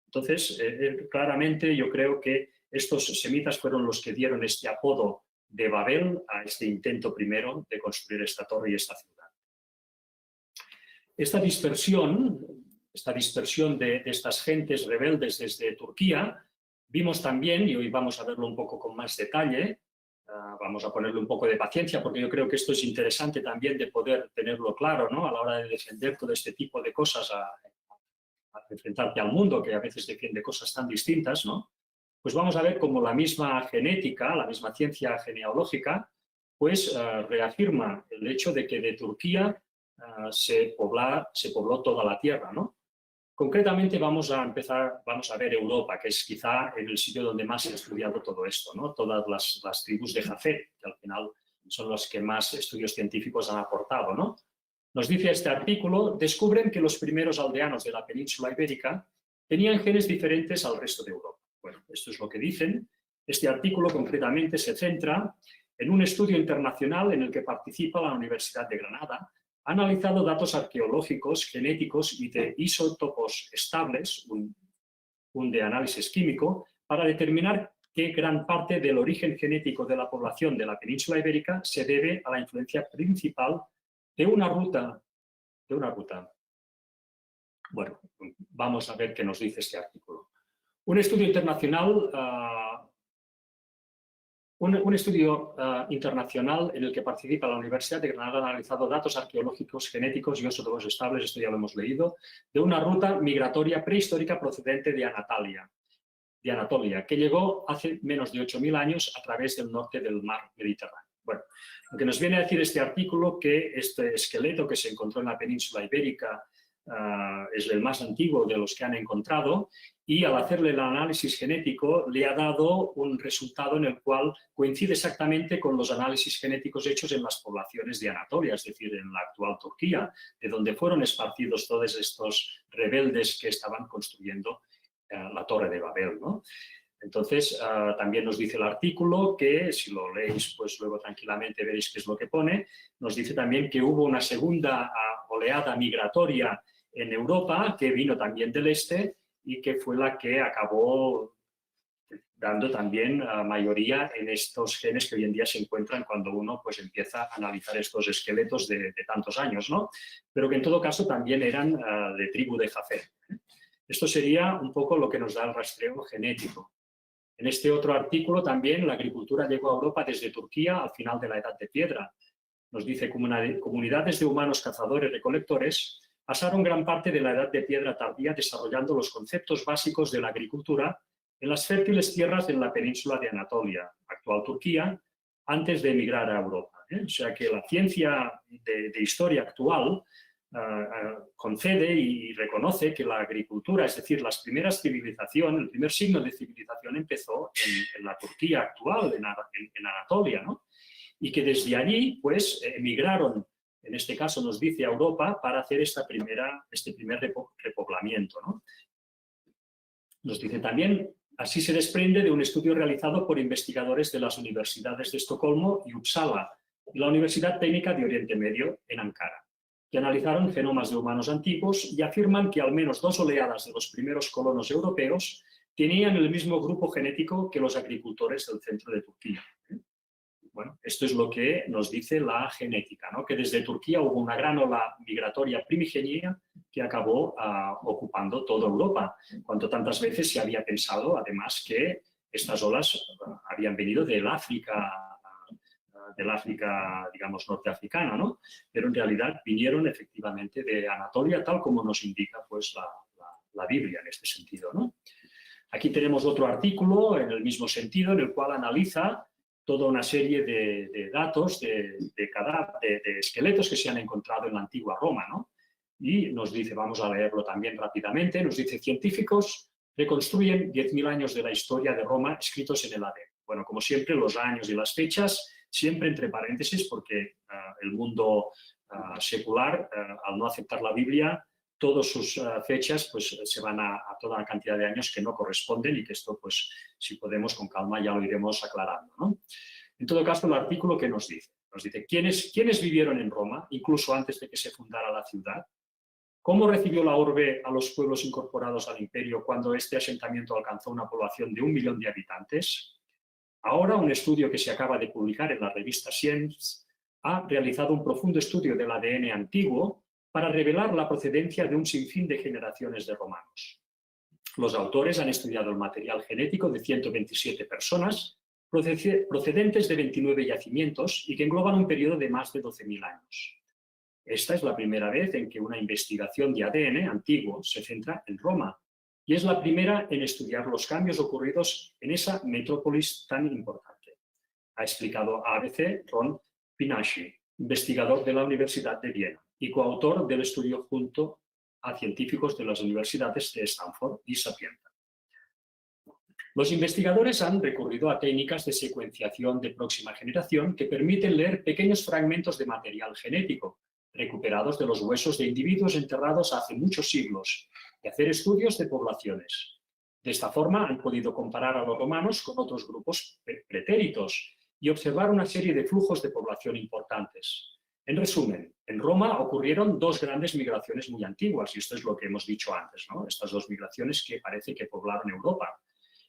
Entonces, claramente yo creo que estos semitas fueron los que dieron este apodo de Babel a este intento primero de construir esta torre y esta ciudad. Esta dispersión de estas gentes rebeldes desde Turquía, vimos también, y hoy vamos a verlo un poco con más detalle, vamos a ponerle un poco de paciencia, porque yo creo que esto es interesante también de poder tenerlo claro, ¿no? A la hora de defender todo este tipo de cosas, a enfrentarte al mundo, que a veces defiende cosas tan distintas, ¿no? Pues vamos a ver cómo la misma genética, la misma ciencia genealógica, pues reafirma el hecho de que de Turquía se pobló toda la tierra, ¿no? Concretamente vamos a ver Europa, que es quizá en el sitio donde más se ha estudiado todo esto, ¿no? Todas las tribus de Jafet, que al final son los que más estudios científicos han aportado, ¿no? Nos dice este artículo, descubren que los primeros aldeanos de la península ibérica tenían genes diferentes al resto de Europa. Bueno, esto es lo que dicen. Este artículo concretamente se centra en un estudio internacional en el que participa la Universidad de Granada. Ha analizado datos arqueológicos, genéticos y de isótopos estables, un de análisis químico, para determinar que gran parte del origen genético de la población de la península ibérica se debe a la influencia principal de una ruta. Bueno, vamos a ver qué nos dice este artículo. Un estudio internacional internacional en el que participa la Universidad de Granada ha analizado datos arqueológicos, genéticos y isótopos estables, esto ya lo hemos leído, de una ruta migratoria prehistórica procedente de Anatolia, que llegó hace menos de 8.000 años a través del norte del mar Mediterráneo. Bueno, lo que nos viene a decir este artículo que este esqueleto que se encontró en la península ibérica es el más antiguo de los que han encontrado, y al hacerle el análisis genético le ha dado un resultado en el cual coincide exactamente con los análisis genéticos hechos en las poblaciones de Anatolia, es decir, en la actual Turquía, de donde fueron esparcidos todos estos rebeldes que estaban construyendo la Torre de Babel, ¿no? Entonces, también nos dice el artículo que, si lo leéis, pues luego tranquilamente veréis qué es lo que pone. Nos dice también que hubo una segunda oleada migratoria en Europa, que vino también del este y que fue la que acabó dando también mayoría en estos genes que hoy en día se encuentran cuando uno pues, empieza a analizar estos esqueletos de tantos años, ¿no? Pero que en todo caso también eran de tribu de Jafet. Esto sería un poco lo que nos da el rastreo genético. En este otro artículo también la agricultura llegó a Europa desde Turquía al final de la Edad de Piedra. Nos dice comunidades de humanos cazadores-recolectores pasaron gran parte de la Edad de Piedra tardía desarrollando los conceptos básicos de la agricultura en las fértiles tierras de la península de Anatolia, actual Turquía, antes de emigrar a Europa. O sea que la ciencia de historia actual concede y reconoce que la agricultura, es decir, las primeras civilizaciones, el primer signo de civilización empezó en la Turquía actual, en Anatolia, ¿no? Y que desde allí, pues, emigraron, en este caso nos dice, a Europa para hacer este primer repoblamiento, ¿no? Nos dice también, así se desprende de un estudio realizado por investigadores de las universidades de Estocolmo y Uppsala y la Universidad Técnica de Oriente Medio en Ankara, que analizaron genomas de humanos antiguos y afirman que al menos 2 oleadas de los primeros colonos europeos tenían el mismo grupo genético que los agricultores del centro de Turquía. Bueno, esto es lo que nos dice la genética, ¿no? Que desde Turquía hubo una gran ola migratoria primigenia que acabó ocupando toda Europa, cuando tantas veces se había pensado, además, que estas olas habían venido del África, digamos, norteafricana, ¿no? Pero en realidad vinieron efectivamente de Anatolia, tal como nos indica pues, la Biblia en este sentido, ¿no? Aquí tenemos otro artículo en el mismo sentido, en el cual analiza toda una serie de datos, de esqueletos que se han encontrado en la antigua Roma, ¿no? Y nos dice, vamos a leerlo también rápidamente, nos dice, científicos reconstruyen 10.000 años de la historia de Roma escritos en el ADN. Bueno, como siempre, los años y las fechas, siempre entre paréntesis, porque el mundo secular, al no aceptar la Biblia, todas sus fechas pues, se van a toda la cantidad de años que no corresponden y que esto, pues, si podemos, con calma ya lo iremos aclarando, ¿no? En todo caso, el artículo que nos dice ¿quiénes vivieron en Roma, incluso antes de que se fundara la ciudad? ¿Cómo recibió la orbe a los pueblos incorporados al imperio cuando este asentamiento alcanzó una población de 1 millón de habitantes? Ahora, un estudio que se acaba de publicar en la revista Science ha realizado un profundo estudio del ADN antiguo para revelar la procedencia de un sinfín de generaciones de romanos. Los autores han estudiado el material genético de 127 personas procedentes de 29 yacimientos y que engloban un periodo de más de 12.000 años. Esta es la primera vez en que una investigación de ADN antiguo se centra en Roma y es la primera en estudiar los cambios ocurridos en esa metrópolis tan importante. Ha explicado a ABC Ron Pinasci, investigador de la Universidad de Viena y coautor del estudio junto a científicos de las universidades de Stanford y Sapienza. Los investigadores han recurrido a técnicas de secuenciación de próxima generación que permiten leer pequeños fragmentos de material genético recuperados de los huesos de individuos enterrados hace muchos siglos y hacer estudios de poblaciones. De esta forma han podido comparar a los romanos con otros grupos pretéritos y observar una serie de flujos de población importantes. En resumen, en Roma ocurrieron 2 grandes migraciones muy antiguas, y esto es lo que hemos dicho antes, ¿no? Estas 2 migraciones que parece que poblaron Europa,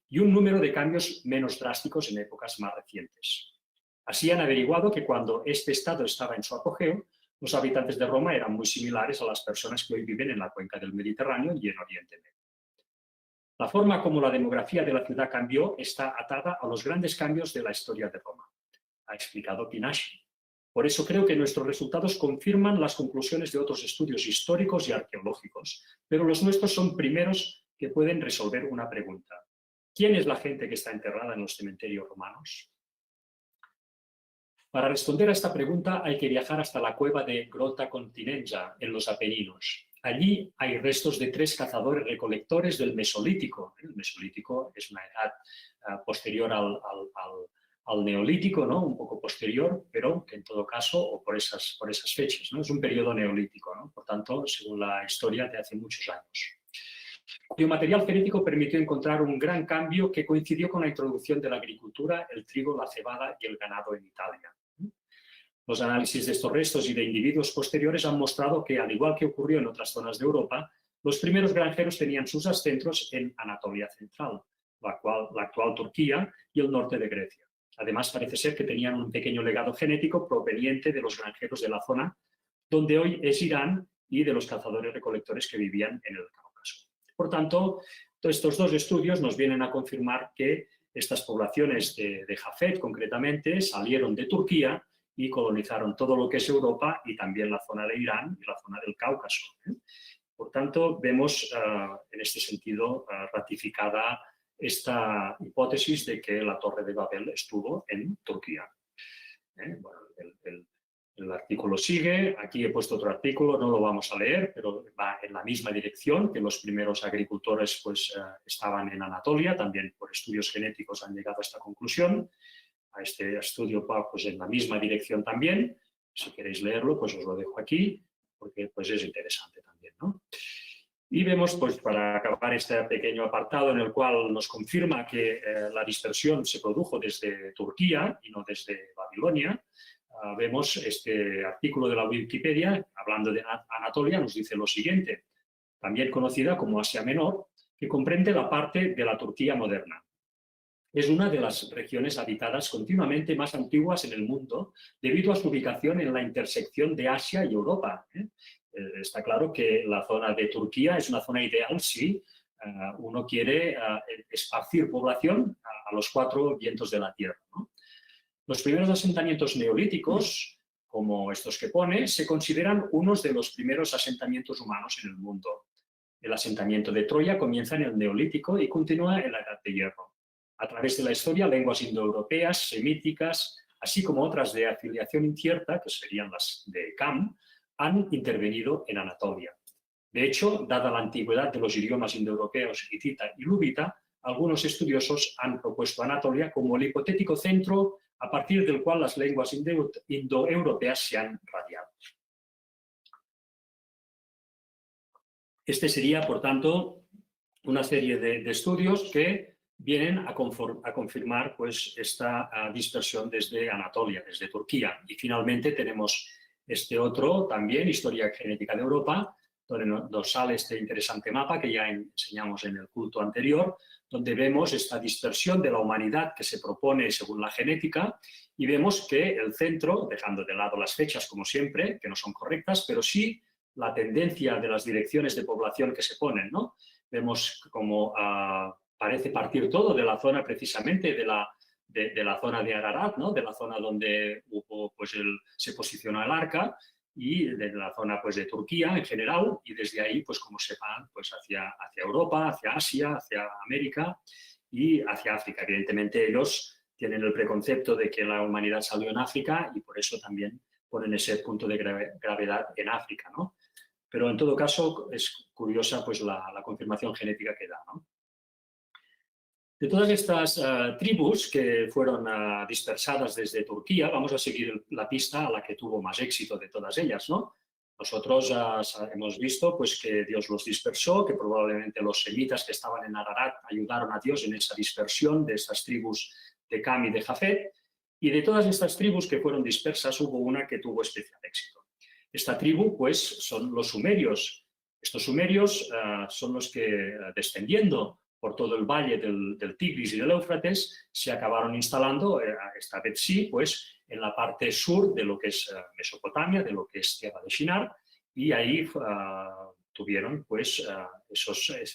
y un número de cambios menos drásticos en épocas más recientes. Así han averiguado que cuando este estado estaba en su apogeo, los habitantes de Roma eran muy similares a las personas que hoy viven en la cuenca del Mediterráneo y en Oriente Medio. La forma como la demografía de la ciudad cambió está atada a los grandes cambios de la historia de Roma, ha explicado Pinasci. Por eso creo que nuestros resultados confirman las conclusiones de otros estudios históricos y arqueológicos, pero los nuestros son primeros que pueden resolver una pregunta. ¿Quién es la gente que está enterrada en los cementerios romanos? Para responder a esta pregunta hay que viajar hasta la cueva de Grotta Continenza, en los Apeninos. Allí hay restos de 3 cazadores-recolectores del Mesolítico. El Mesolítico es una edad posterior al Neolítico, ¿no? Un poco posterior, pero que en todo caso, o por esas fechas, ¿no? Es un periodo neolítico, ¿no? Por tanto, según la historia, de hace muchos años. Cuyo material genético permitió encontrar un gran cambio que coincidió con la introducción de la agricultura, el trigo, la cebada y el ganado en Italia. Los análisis de estos restos y de individuos posteriores han mostrado que, al igual que ocurrió en otras zonas de Europa, los primeros granjeros tenían sus centros en Anatolia Central, la actual Turquía y el norte de Grecia. Además, parece ser que tenían un pequeño legado genético proveniente de los granjeros de la zona donde hoy es Irán y de los cazadores-recolectores que vivían en el Cáucaso. Por tanto, estos 2 estudios nos vienen a confirmar que estas poblaciones de Jafet, concretamente, salieron de Turquía y colonizaron todo lo que es Europa y también la zona de Irán y la zona del Cáucaso. Por tanto, vemos en este sentido ratificada esta hipótesis de que la Torre de Babel estuvo en Turquía. Bueno, el artículo sigue, aquí he puesto otro artículo, no lo vamos a leer, pero va en la misma dirección, que los primeros agricultores pues, estaban en Anatolia, también por estudios genéticos han llegado a esta conclusión. A este estudio va pues, en la misma dirección también. Si queréis leerlo, pues os lo dejo aquí, porque pues, es interesante también, ¿no? Y vemos, pues, para acabar este pequeño apartado en el cual nos confirma que la dispersión se produjo desde Turquía y no desde Babilonia, vemos este artículo de la Wikipedia, hablando de Anatolia, nos dice lo siguiente: también conocida como Asia Menor, que comprende la parte de la Turquía moderna. Es una de las regiones habitadas continuamente más antiguas en el mundo debido a su ubicación en la intersección de Asia y Europa. Está claro que la zona de Turquía es una zona ideal si uno quiere esparcir población a los cuatro vientos de la tierra, ¿no? Los primeros asentamientos neolíticos, como estos que pone, se consideran unos de los primeros asentamientos humanos en el mundo. El asentamiento de Troya comienza en el Neolítico y continúa en la Edad de Hierro. A través de la historia, lenguas indoeuropeas, semíticas, así como otras de afiliación incierta, que serían las de Cam, han intervenido en Anatolia. De hecho, dada la antigüedad de los idiomas indoeuropeos hitita y luvita, algunos estudiosos han propuesto Anatolia como el hipotético centro a partir del cual las lenguas indoeuropeas se han radiado. Este sería, por tanto, una serie de estudios que vienen a confirmar pues, esta dispersión desde Anatolia, desde Turquía. Y finalmente tenemos este otro también, Historia Genética de Europa, donde nos sale este interesante mapa que ya enseñamos en el culto anterior, donde vemos esta dispersión de la humanidad que se propone según la genética y vemos que el centro, dejando de lado las fechas como siempre, que no son correctas, pero sí la tendencia de las direcciones de población que se ponen, ¿no? Vemos como parece partir todo de la zona precisamente de la zona de Ararat, ¿no? De la zona donde pues, se posicionó el arca, y de la zona pues, de Turquía en general, y desde ahí, pues como sepan, pues hacia Europa, hacia Asia, hacia América y hacia África. Evidentemente ellos tienen el preconcepto de que la humanidad salió en África y por eso también ponen ese punto de gravedad en África, ¿no? Pero en todo caso es curiosa pues, la confirmación genética que da, ¿no? De todas estas tribus que fueron dispersadas desde Turquía, vamos a seguir la pista a la que tuvo más éxito de todas ellas, ¿no? Nosotros hemos visto pues, que Dios los dispersó, que probablemente los semitas que estaban en Ararat ayudaron a Dios en esa dispersión de estas tribus de Cam y de Jafet, y de todas estas tribus que fueron dispersas hubo una que tuvo especial éxito. Esta tribu pues, son los sumerios. Estos sumerios son los que, descendiendo por todo el valle del Tigris y del Éufrates, se acabaron instalando, esta vez sí, pues, en la parte sur de lo que es Mesopotamia, de lo que es tierra de Shinar, y ahí tuvieron, pues,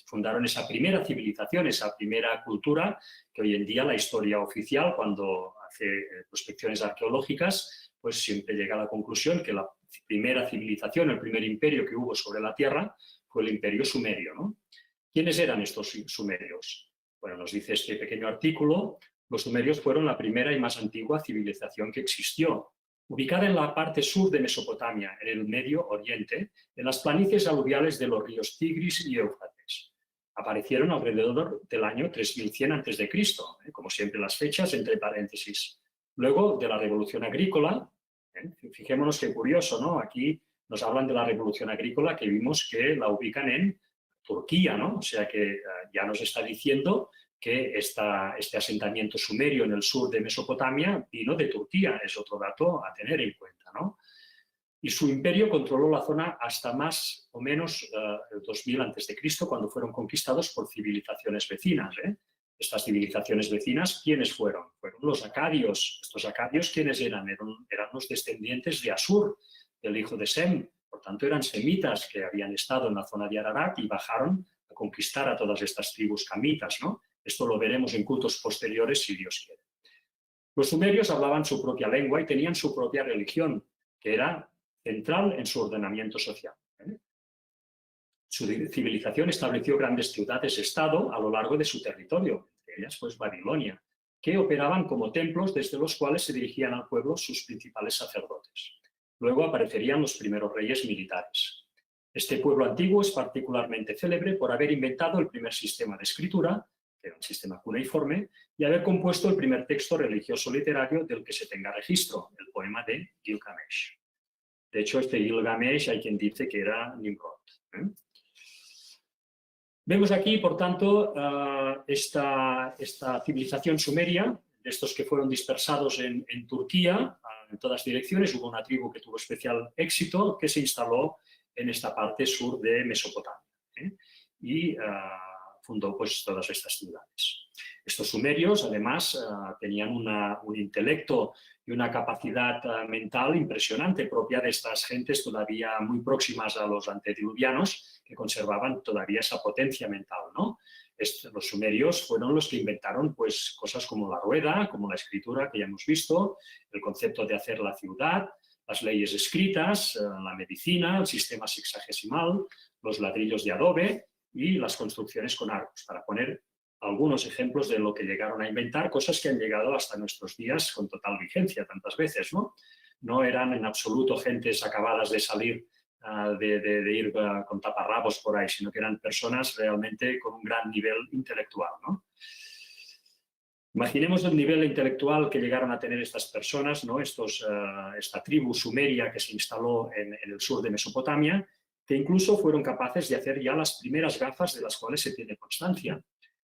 fundaron esa primera civilización, esa primera cultura, que hoy en día la historia oficial, cuando hace prospecciones arqueológicas, pues siempre llega a la conclusión que la primera civilización, el primer imperio que hubo sobre la Tierra, fue el imperio sumerio, ¿no? ¿Quiénes eran estos sumerios? Bueno, nos dice este pequeño artículo, los sumerios fueron la primera y más antigua civilización que existió, ubicada en la parte sur de Mesopotamia, en el Medio Oriente, en las planicies aluviales de los ríos Tigris y Éufrates. Aparecieron alrededor del año 3100 a.C., como siempre las fechas entre paréntesis. Luego de la Revolución Agrícola, fijémonos qué curioso, ¿no? Aquí nos hablan de la Revolución Agrícola que vimos que la ubican en Turquía, ¿no? O sea que ya nos está diciendo que este asentamiento sumerio en el sur de Mesopotamia vino de Turquía, es otro dato a tener en cuenta, ¿no? Y su imperio controló la zona hasta más o menos el 2000 a.C., cuando fueron conquistados por civilizaciones vecinas, ¿eh? Estas civilizaciones vecinas, ¿quiénes fueron? Fueron los acadios. Estos acadios, ¿quiénes eran? Eran los descendientes de Asur, del hijo de Sem. Por tanto, eran semitas que habían estado en la zona de Ararat y bajaron a conquistar a todas estas tribus camitas, ¿no? Esto lo veremos en cultos posteriores, si Dios quiere. Los sumerios hablaban su propia lengua y tenían su propia religión, que era central en su ordenamiento social. Su civilización estableció grandes ciudades-estado a lo largo de su territorio, entre ellas pues Babilonia, que operaban como templos desde los cuales se dirigían al pueblo sus principales sacerdotes. Luego aparecerían los primeros reyes militares. Este pueblo antiguo es particularmente célebre por haber inventado el primer sistema de escritura, que era un sistema cuneiforme, y haber compuesto el primer texto religioso literario del que se tenga registro, el poema de Gilgamesh. De hecho, este Gilgamesh hay quien dice que era Nimrod. Vemos aquí, por tanto, esta civilización sumeria, de estos que fueron dispersados en Turquía, en todas direcciones. Hubo una tribu que tuvo especial éxito, que se instaló en esta parte sur de Mesopotamia, y fundó pues todas estas ciudades. Estos sumerios, además, tenían un intelecto y una capacidad mental impresionante, propia de estas gentes todavía muy próximas a los antediluvianos, que conservaban todavía esa potencia mental, ¿no? Los sumerios fueron los que inventaron pues, cosas como la rueda, como la escritura que ya hemos visto, el concepto de hacer la ciudad, las leyes escritas, la medicina, el sistema sexagesimal, los ladrillos de adobe y las construcciones con arcos, para poner algunos ejemplos de lo que llegaron a inventar, cosas que han llegado hasta nuestros días con total vigencia tantas veces, ¿no? No eran en absoluto gentes acabadas de salir, de ir con taparrabos por ahí, sino que eran personas realmente con un gran nivel intelectual, ¿no? Imaginemos el nivel intelectual que llegaron a tener estas personas, ¿no? Esta tribu sumeria que se instaló en el sur de Mesopotamia, que incluso fueron capaces de hacer ya las primeras gafas de las cuales se tiene constancia.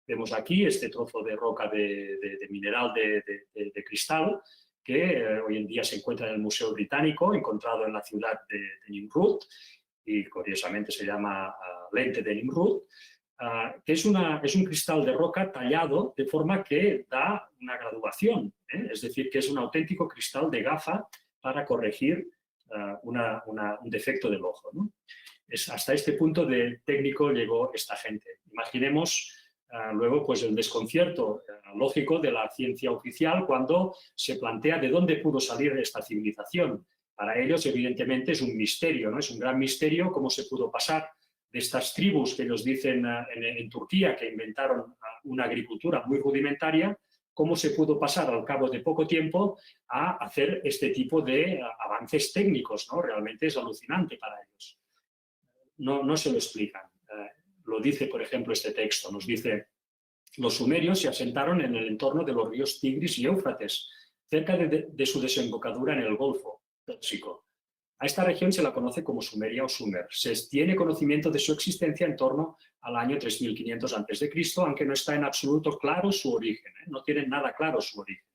Vemos aquí este trozo de roca de mineral de cristal que hoy en día se encuentra en el Museo Británico, encontrado en la ciudad de Nimrud, y curiosamente se llama lente de Nimrud, que es un cristal de roca tallado de forma que da una graduación, es decir, que es un auténtico cristal de gafa para corregir un defecto del ojo, ¿no? Hasta este punto de técnico llegó esta gente. Imaginemos luego pues, el desconcierto lógico de la ciencia oficial cuando se plantea de dónde pudo salir esta civilización. Para ellos, evidentemente, es un misterio, ¿no? Es un gran misterio cómo se pudo pasar de estas tribus que ellos dicen en Turquía que inventaron una agricultura muy rudimentaria, cómo se pudo pasar al cabo de poco tiempo a hacer este tipo de avances técnicos, ¿no? Realmente es alucinante para ellos. No se lo explican. Lo dice, por ejemplo, este texto. Nos dice, los sumerios se asentaron en el entorno de los ríos Tigris y Éufrates, cerca de su desembocadura en el Golfo Pérsico. A esta región se la conoce como Sumeria o Sumer. Se tiene conocimiento de su existencia en torno al año 3500 a.C., aunque no está en absoluto claro su origen, ¿eh? No tienen nada claro su origen.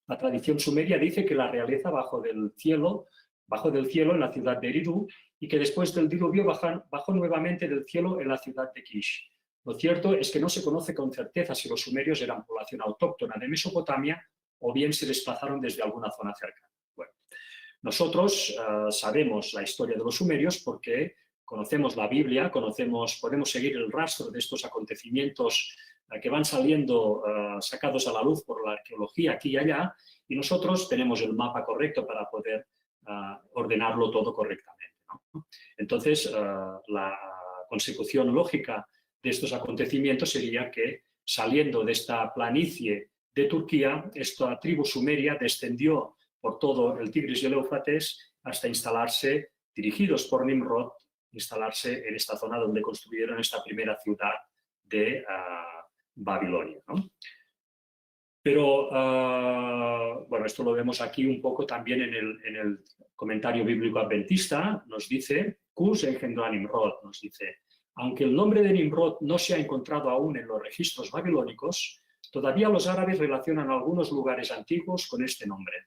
La tradición sumeria dice que la realeza bajó del cielo en la ciudad de Eridu y que después del diluvio bajó nuevamente del cielo en la ciudad de Kish. Lo cierto es que no se conoce con certeza si los sumerios eran población autóctona de Mesopotamia o bien se desplazaron desde alguna zona cercana. Bueno, nosotros sabemos la historia de los sumerios porque conocemos la Biblia, podemos seguir el rastro de estos acontecimientos que van saliendo sacados a la luz por la arqueología aquí y allá, y nosotros tenemos el mapa correcto para poder ordenarlo todo correctamente, ¿no? Entonces, la consecución lógica de estos acontecimientos sería que, saliendo de esta planicie de Turquía, esta tribu sumeria descendió por todo el Tigris y el Éufrates hasta instalarse, dirigidos por Nimrod, instalarse en esta zona donde construyeron esta primera ciudad de Babilonia, ¿no? Pero, bueno, esto lo vemos aquí un poco también en el comentario bíblico adventista. Nos dice, Cus engendró a Nimrod, nos dice, aunque el nombre de Nimrod no se ha encontrado aún en los registros babilónicos, todavía los árabes relacionan algunos lugares antiguos con este nombre.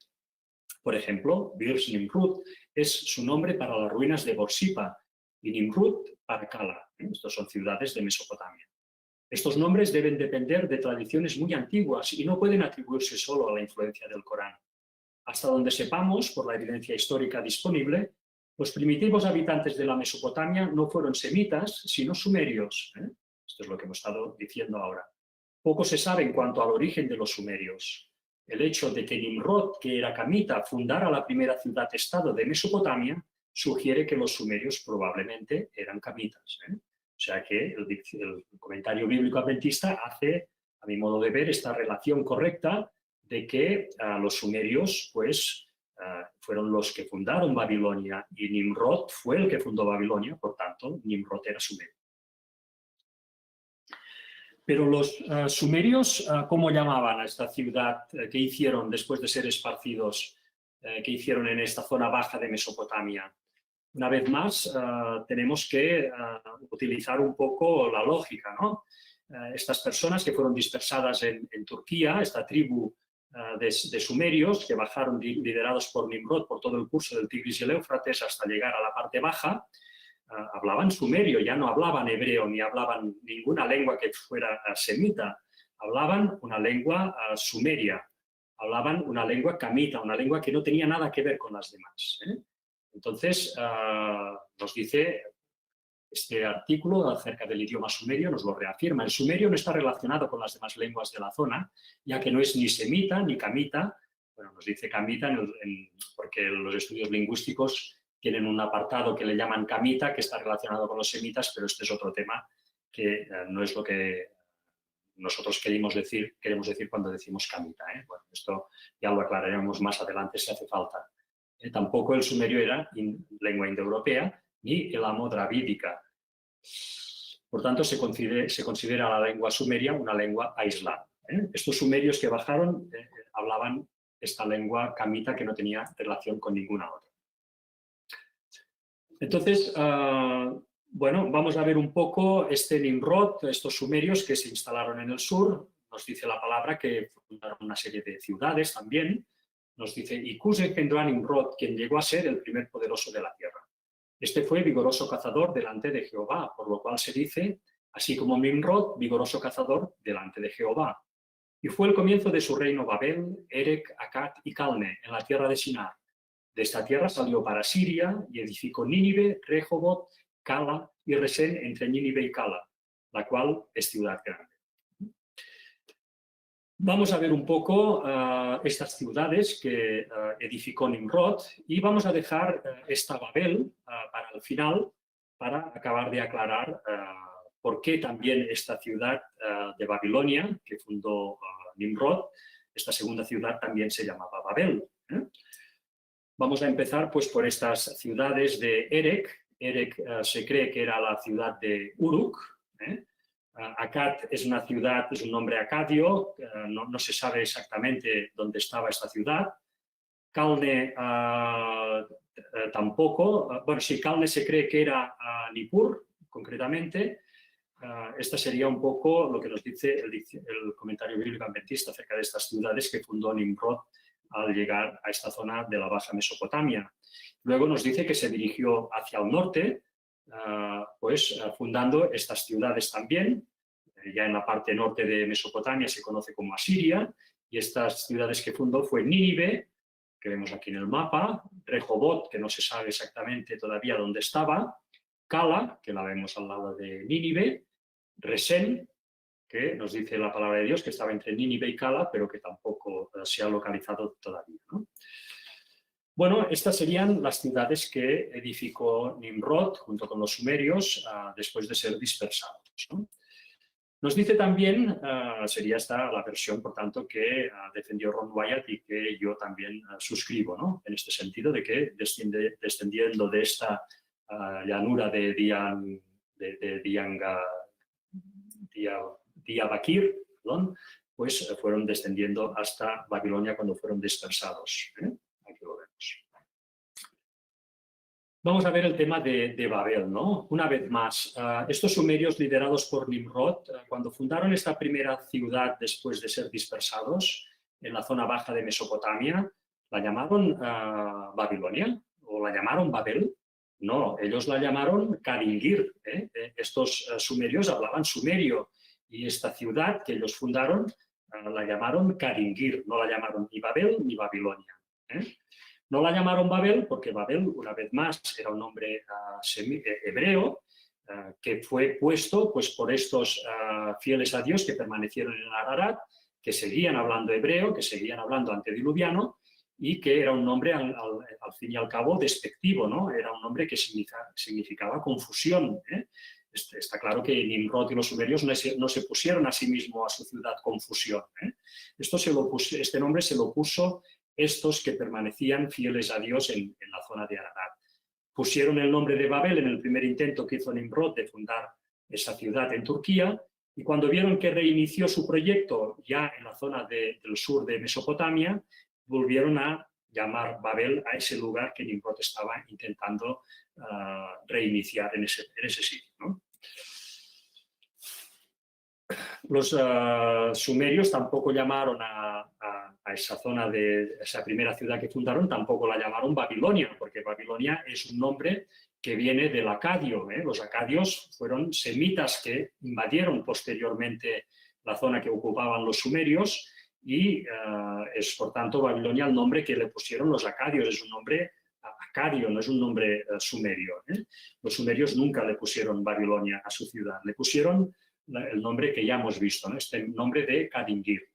Por ejemplo, Birs Nimrud es su nombre para las ruinas de Borsippa y Nimrud para Cala. Estos son ciudades de Mesopotamia. Estos nombres deben depender de tradiciones muy antiguas y no pueden atribuirse solo a la influencia del Corán. Hasta donde sepamos, por la evidencia histórica disponible, los primitivos habitantes de la Mesopotamia no fueron semitas, sino sumerios. Esto es lo que hemos estado diciendo ahora. Poco se sabe en cuanto al origen de los sumerios. El hecho de que Nimrod, que era camita, fundara la primera ciudad-estado de Mesopotamia, sugiere que los sumerios probablemente eran camitas. O sea que el comentario bíblico adventista hace, a mi modo de ver, esta relación correcta de que los sumerios, pues, fueron los que fundaron Babilonia y Nimrod fue el que fundó Babilonia, por tanto, Nimrod era sumerio. Pero los sumerios, ¿cómo llamaban a esta ciudad que hicieron después de ser esparcidos, que hicieron en esta zona baja de Mesopotamia? Una vez más, tenemos que utilizar un poco la lógica, ¿no? Estas personas que fueron dispersadas en Turquía, esta tribu de sumerios que bajaron liderados por Nimrod por todo el curso del Tigris y el Éufrates hasta llegar a la parte baja, hablaban sumerio, ya no hablaban hebreo ni hablaban ninguna lengua que fuera semita, hablaban una lengua sumeria, hablaban una lengua camita, una lengua que no tenía nada que ver con las demás. Entonces, nos dice este artículo acerca del idioma sumerio, nos lo reafirma. El sumerio no está relacionado con las demás lenguas de la zona, ya que no es ni semita ni camita. Bueno, nos dice camita porque los estudios lingüísticos tienen un apartado que le llaman camita, que está relacionado con los semitas, pero este es otro tema que no es lo que nosotros queremos decir cuando decimos camita. Bueno, esto ya lo aclararemos más adelante si hace falta. Tampoco el sumerio era lengua indoeuropea ni el amo dravídica. Por tanto, se considera la lengua sumeria una lengua aislada. Estos sumerios que bajaron hablaban esta lengua camita que no tenía relación con ninguna otra. Entonces, bueno, vamos a ver un poco este Nimrod, estos sumerios que se instalaron en el sur. Nos dice la palabra que fundaron una serie de ciudades también. Nos dice, y Cus engendró a Nimrod, quien llegó a ser el primer poderoso de la tierra. Este fue vigoroso cazador delante de Jehová, por lo cual se dice, así como Nimrod, vigoroso cazador delante de Jehová. Y fue el comienzo de su reino Babel, Erec, Akkad y Calne, en la tierra de Sinar. De esta tierra salió para Siria y edificó Nínive, Rehoboth, Cala y Resén entre Nínive y Cala, la cual es ciudad grande. Vamos a ver un poco estas ciudades que edificó Nimrod y vamos a dejar esta Babel para el final para acabar de aclarar por qué también esta ciudad de Babilonia que fundó Nimrod, esta segunda ciudad también se llamaba Babel. Vamos a empezar pues, por estas ciudades de Erec. Erec se cree que era la ciudad de Uruk. Akkad es una ciudad, es un nombre acadio, no se sabe exactamente dónde estaba esta ciudad. Calne tampoco, bueno, sí, Calne se cree que era Nippur, concretamente. Esta sería un poco lo que nos dice el comentario bíblico adventista acerca de estas ciudades que fundó Nimrod al llegar a esta zona de la Baja Mesopotamia. Luego nos dice que se dirigió hacia el norte, pues fundando estas ciudades también. Ya en la parte norte de Mesopotamia se conoce como Asiria, y estas ciudades que fundó fue Nínive, que vemos aquí en el mapa, Rehoboth, que no se sabe exactamente todavía dónde estaba, Cala, que la vemos al lado de Nínive, Resén, que nos dice la palabra de Dios que estaba entre Nínive y Cala, pero que tampoco se ha localizado todavía, ¿no? Bueno, estas serían las ciudades que edificó Nimrod junto con los sumerios después de ser dispersados, ¿no? Nos dice también, sería esta la versión, por tanto, que defendió Ron Wyatt y que yo también suscribo, ¿no? En este sentido de que descendiendo de esta llanura de Diyarbakir, pues fueron descendiendo hasta Babilonia cuando fueron dispersados. Aquí lo vemos. Vamos a ver el tema de Babel, ¿no? Una vez más, estos sumerios liderados por Nimrod, cuando fundaron esta primera ciudad después de ser dispersados en la zona baja de Mesopotamia, ¿la llamaron Babilonia o la llamaron Babel? No, ellos la llamaron Karingir. Estos sumerios hablaban sumerio y esta ciudad que ellos fundaron la llamaron Karingir, no la llamaron ni Babel ni Babilonia. No la llamaron Babel porque Babel, una vez más, era un nombre hebreo que fue puesto pues, por estos fieles a Dios que permanecieron en Ararat, que seguían hablando hebreo, que seguían hablando antediluviano, y que era un nombre, al fin y al cabo, despectivo, ¿no? Era un nombre que significaba confusión, ¿eh? Está claro que Nimrod y los sumerios no se pusieron a sí mismos a su ciudad confusión, ¿eh? Este nombre se lo puso estos que permanecían fieles a Dios en la zona de Ararat. Pusieron el nombre de Babel en el primer intento que hizo Nimrod de fundar esa ciudad en Turquía, y cuando vieron que reinició su proyecto ya en la zona del sur de Mesopotamia, volvieron a llamar Babel a ese lugar que Nimrod estaba intentando reiniciar en ese sitio, ¿no? Los sumerios tampoco llamaron a esa zona de esa primera ciudad que fundaron, tampoco la llamaron Babilonia, porque Babilonia es un nombre que viene del acadio, ¿eh? Los acadios fueron semitas que invadieron posteriormente la zona que ocupaban los sumerios, y es por tanto Babilonia el nombre que le pusieron los acadios, es un nombre acadio, no es un nombre sumerio, ¿eh? Los sumerios nunca le pusieron Babilonia a su ciudad, le pusieron el nombre que ya hemos visto, ¿no? Este nombre de Kadingir.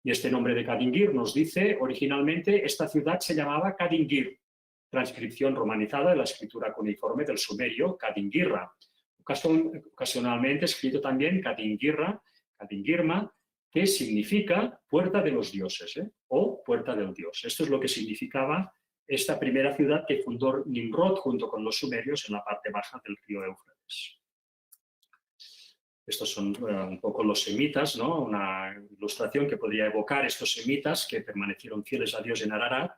Y este nombre de Kadingir nos dice, originalmente esta ciudad se llamaba Kadingir, transcripción romanizada de la escritura cuneiforme del sumerio Kadingirra. Ocasionalmente escrito también Kadingirra, Kadingirma, que significa puerta de los dioses, ¿eh? O puerta del dios. Esto es lo que significaba esta primera ciudad que fundó Nimrod junto con los sumerios en la parte baja del río Éufrates. Estos son un poco los semitas, ¿no? Una ilustración que podría evocar estos semitas que permanecieron fieles a Dios en Ararat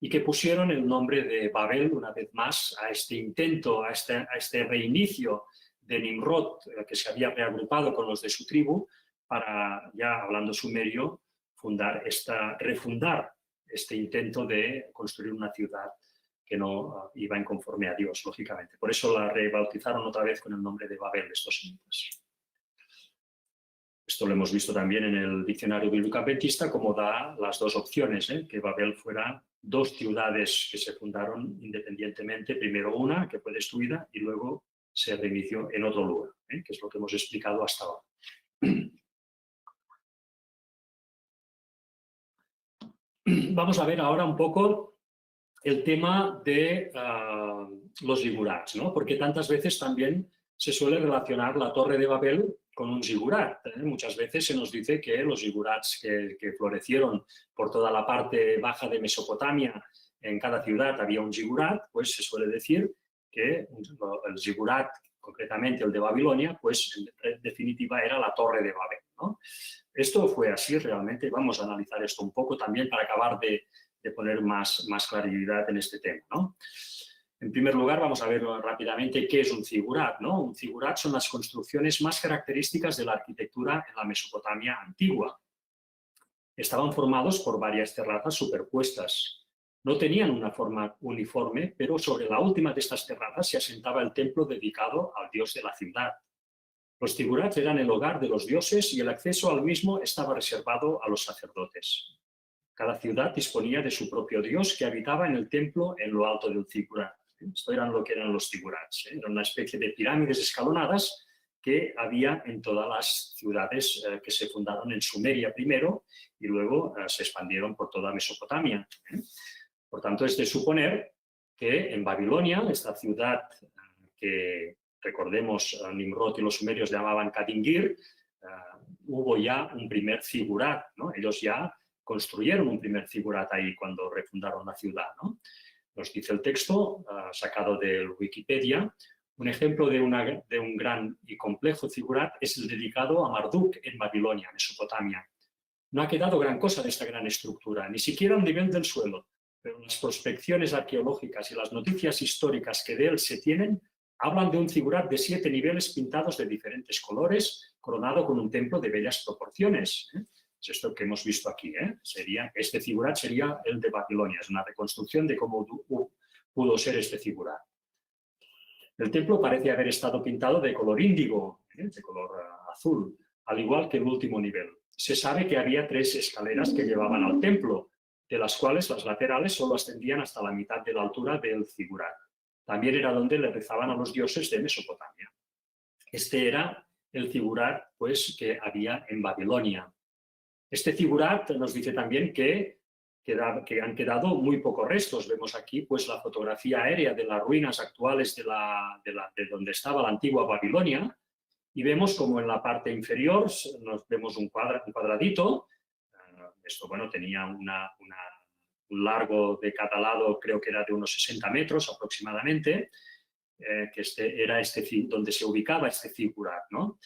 y que pusieron el nombre de Babel, una vez más, a este intento, a este reinicio de Nimrod, que se había reagrupado con los de su tribu, para, ya hablando sumerio, refundar este intento de construir una ciudad que no iba en conforme a Dios, lógicamente. Por eso la rebautizaron otra vez con el nombre de Babel, estos semitas. Esto lo hemos visto también en el diccionario bíblico adventista, como da las dos opciones, ¿eh? Que Babel fuera dos ciudades que se fundaron independientemente, primero una que fue destruida y luego se reinició en otro lugar, ¿eh? Que es lo que hemos explicado hasta ahora. Vamos a ver ahora un poco el tema de los zigurats, ¿no? Porque tantas veces también se suele relacionar la Torre de Babel con un zigurat, ¿eh? Muchas veces se nos dice que los zigurats que florecieron por toda la parte baja de Mesopotamia, en cada ciudad había un zigurat, pues se suele decir que el zigurat, concretamente el de Babilonia, pues en definitiva era la Torre de Babel, ¿no? Esto fue así realmente. Vamos a analizar esto un poco también para acabar de poner más claridad en este tema, ¿no? En primer lugar, vamos a ver rápidamente qué es un zigurat, ¿no? Un zigurat son las construcciones más características de la arquitectura en la Mesopotamia antigua. Estaban formados por varias terrazas superpuestas. No tenían una forma uniforme, pero sobre la última de estas terrazas se asentaba el templo dedicado al dios de la ciudad. Los zigurats eran el hogar de los dioses y el acceso al mismo estaba reservado a los sacerdotes. Cada ciudad disponía de su propio dios que habitaba en el templo en lo alto del zigurat. Esto eran lo que eran los zigurats. Era una especie de pirámides escalonadas que había en todas las ciudades que se fundaron en Sumeria primero y luego se expandieron por toda Mesopotamia. Por tanto, es de suponer que en Babilonia, esta ciudad que, recordemos, Nimrod y los sumerios llamaban Kadingir, hubo ya un primer zigurat, ¿no? Ellos ya construyeron un primer zigurat ahí cuando refundaron la ciudad, ¿no? Nos dice el texto, sacado del Wikipedia, un ejemplo de un gran y complejo zigurat es el dedicado a Marduk en Babilonia, Mesopotamia. No ha quedado gran cosa de esta gran estructura, ni siquiera al nivel del suelo, pero las prospecciones arqueológicas y las noticias históricas que de él se tienen hablan de un zigurat de 7 niveles pintados de diferentes colores, coronado con un templo de bellas proporciones. Es esto que hemos visto aquí, ¿eh? Este zigurat sería el de Babilonia, es una reconstrucción de cómo pudo ser este zigurat. El templo parece haber estado pintado de color índigo, de color azul, al igual que el último nivel. Se sabe que había 3 escaleras que llevaban al templo, de las cuales las laterales solo ascendían hasta la mitad de la altura del zigurat. También era donde le rezaban a los dioses de Mesopotamia. Este era el zigurat pues, que había en Babilonia. Este zigurat nos dice también que han quedado muy pocos restos. Vemos aquí pues, la fotografía aérea de las ruinas actuales de donde estaba la antigua Babilonia, y vemos como en la parte inferior nos vemos un cuadradito. Esto bueno, tenía un largo de cada lado, creo que era de unos 60 metros aproximadamente, que era donde se ubicaba este zigurat, ¿no?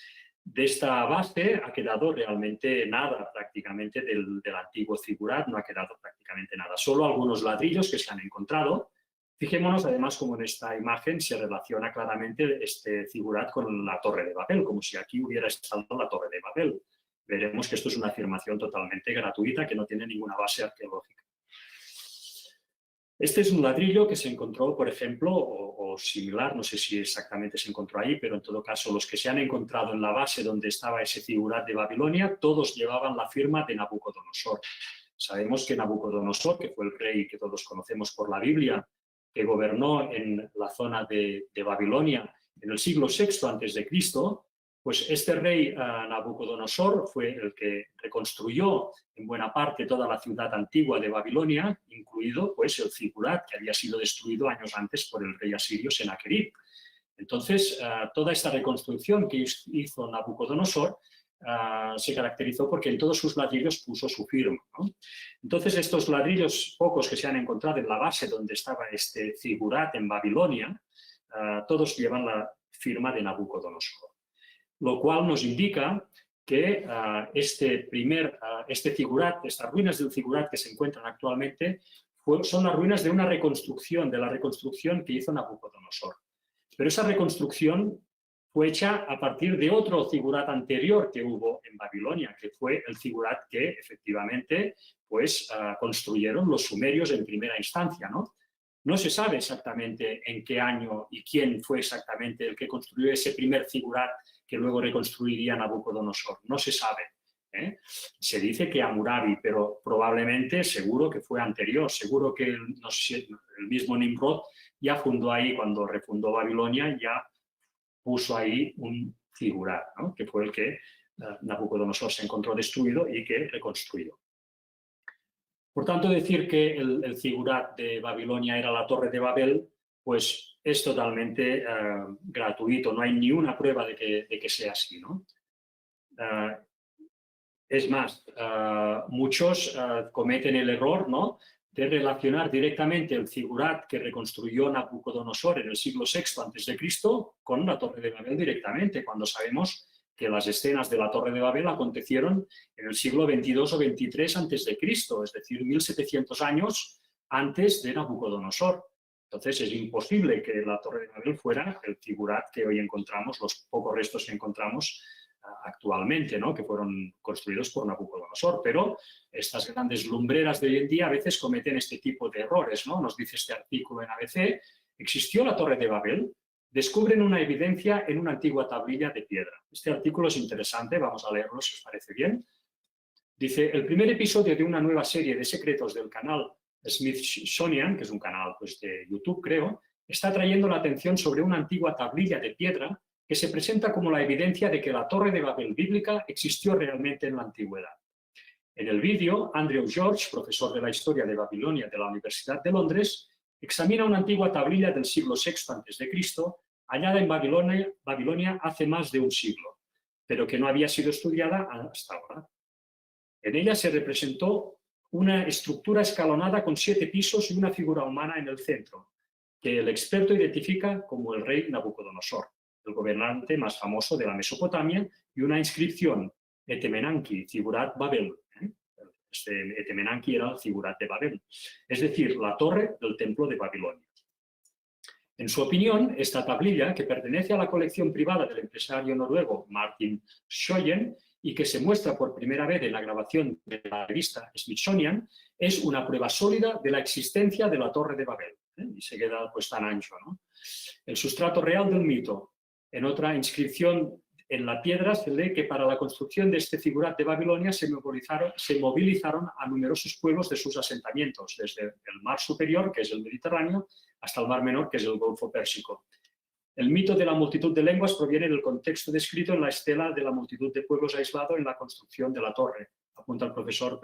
De esta base ha quedado realmente nada prácticamente del antiguo zigurat, no ha quedado prácticamente nada, solo algunos ladrillos que se han encontrado. Fijémonos además cómo en esta imagen se relaciona claramente este zigurat con la Torre de Babel, como si aquí hubiera estado la Torre de Babel. Veremos que esto es una afirmación totalmente gratuita que no tiene ninguna base arqueológica. Este es un ladrillo que se encontró, por ejemplo, o similar, no sé si exactamente se encontró ahí, pero en todo caso los que se han encontrado en la base donde estaba ese zigurat de Babilonia, todos llevaban la firma de Nabucodonosor. Sabemos que Nabucodonosor, que fue el rey que todos conocemos por la Biblia, que gobernó en la zona de Babilonia en el siglo VI a.C., pues este rey Nabucodonosor fue el que reconstruyó en buena parte toda la ciudad antigua de Babilonia, incluido pues, el zigurat que había sido destruido años antes por el rey asirio Senaquerib. Entonces, toda esta reconstrucción que hizo Nabucodonosor se caracterizó porque en todos sus ladrillos puso su firma, ¿no? Entonces, estos ladrillos pocos que se han encontrado en la base donde estaba este zigurat en Babilonia, todos llevan la firma de Nabucodonosor, lo cual nos indica que este zigurat, estas ruinas del zigurat que se encuentran actualmente, son las ruinas de una reconstrucción, de la reconstrucción que hizo Nabucodonosor. Pero esa reconstrucción fue hecha a partir de otro zigurat anterior que hubo en Babilonia, que fue el zigurat que efectivamente pues, construyeron los sumerios en primera instancia, ¿no? No se sabe exactamente en qué año y quién fue exactamente el que construyó ese primer zigurat que luego reconstruiría Nabucodonosor. No se sabe, ¿eh? Se dice que Hammurabi, pero probablemente, seguro que fue anterior. Seguro que no sé, el mismo Nimrod ya fundó ahí, cuando refundó Babilonia, ya puso ahí un zigurat, ¿no? Que fue el que Nabucodonosor se encontró destruido y que reconstruyó. Por tanto, decir que el zigurat de Babilonia era la Torre de Babel, pues es totalmente gratuito, no hay ni una prueba de que sea así, ¿no? Es más, muchos cometen el error, ¿no?, de relacionar directamente el zigurat que reconstruyó Nabucodonosor en el siglo VI a.C. con la Torre de Babel directamente, cuando sabemos que las escenas de la Torre de Babel acontecieron en el siglo XXII o XXIII a.C., es decir, 1700 años antes de Nabucodonosor. Entonces es imposible que la Torre de Babel fuera el zigurat que hoy encontramos, los pocos restos que encontramos actualmente, ¿no?, que fueron construidos por Nabucodonosor. Pero estas grandes lumbreras de hoy en día a veces cometen este tipo de errores, ¿no? Nos dice este artículo en ABC: ¿existió la Torre de Babel? Descubren una evidencia en una antigua tablilla de piedra. Este artículo es interesante, vamos a leerlo si os parece bien. Dice: el primer episodio de una nueva serie de secretos del canal Smithsonian, que es un canal pues, de YouTube, creo, está trayendo la atención sobre una antigua tablilla de piedra que se presenta como la evidencia de que la Torre de Babel bíblica existió realmente en la antigüedad. En el vídeo, Andrew George, profesor de la historia de Babilonia de la Universidad de Londres, examina una antigua tablilla del siglo VI a.C., hallada en Babilonia hace más de un siglo, pero que no había sido estudiada hasta ahora. En ella se representó una estructura escalonada con 7 pisos y una figura humana en el centro, que el experto identifica como el rey Nabucodonosor, el gobernante más famoso de la Mesopotamia, y una inscripción: Etemenanki, Zigurat Babel. Este Etemenanki era el Zigurat de Babel, es decir, la torre del templo de Babilonia. En su opinión, esta tablilla, que pertenece a la colección privada del empresario noruego Martin Schøyen y que se muestra por primera vez en la grabación de la revista Smithsonian, es una prueba sólida de la existencia de la Torre de Babel. Y se queda pues tan ancho, ¿no? El sustrato real del mito. En otra inscripción en la piedra se lee que para la construcción de este zigurat de Babilonia se movilizaron a numerosos pueblos de sus asentamientos, desde el mar superior, que es el Mediterráneo, hasta el mar menor, que es el Golfo Pérsico. El mito de la multitud de lenguas proviene del contexto descrito en la estela de la multitud de pueblos aislados en la construcción de la torre, apunta el profesor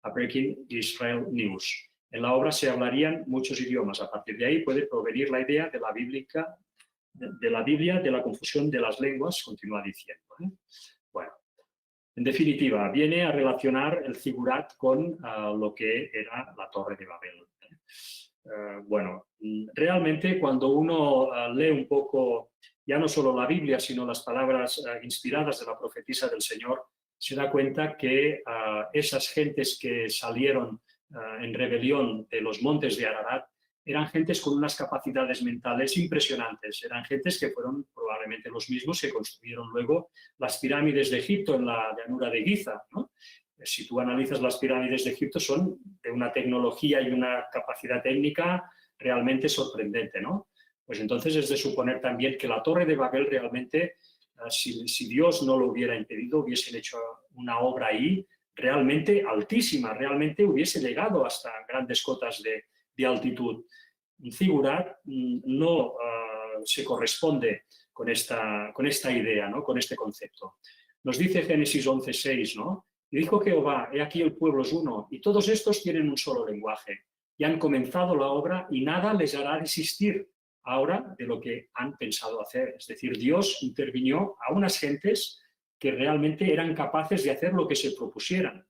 a Breaking Israel News. En la obra se hablarían muchos idiomas. A partir de ahí puede provenir la idea de la Biblia, de la confusión de las lenguas, continúa diciendo. Bueno, en definitiva, viene a relacionar el zigurat con lo que era la Torre de Babel. Bueno, realmente cuando uno lee un poco, ya no solo la Biblia, sino las palabras inspiradas de la profetisa del Señor, se da cuenta que esas gentes que salieron en rebelión de los montes de Ararat eran gentes con unas capacidades mentales impresionantes, eran gentes que fueron probablemente los mismos que construyeron luego las pirámides de Egipto en la llanura de Giza, ¿no? Si tú analizas las pirámides de Egipto son de una tecnología y una capacidad técnica realmente sorprendente, ¿no? Pues entonces es de suponer también que la Torre de Babel realmente, si Dios no lo hubiera impedido, hubiesen hecho una obra ahí realmente altísima, realmente hubiese llegado hasta grandes cotas de altitud. Un zigurat no se corresponde con esta idea, ¿no? Con este concepto. Nos dice Génesis 11:6, ¿no? Y dijo Jehová, he aquí el pueblo es uno, y todos estos tienen un solo lenguaje, y han comenzado la obra, y nada les hará desistir ahora de lo que han pensado hacer. Es decir, Dios intervinió a unas gentes que realmente eran capaces de hacer lo que se propusieran.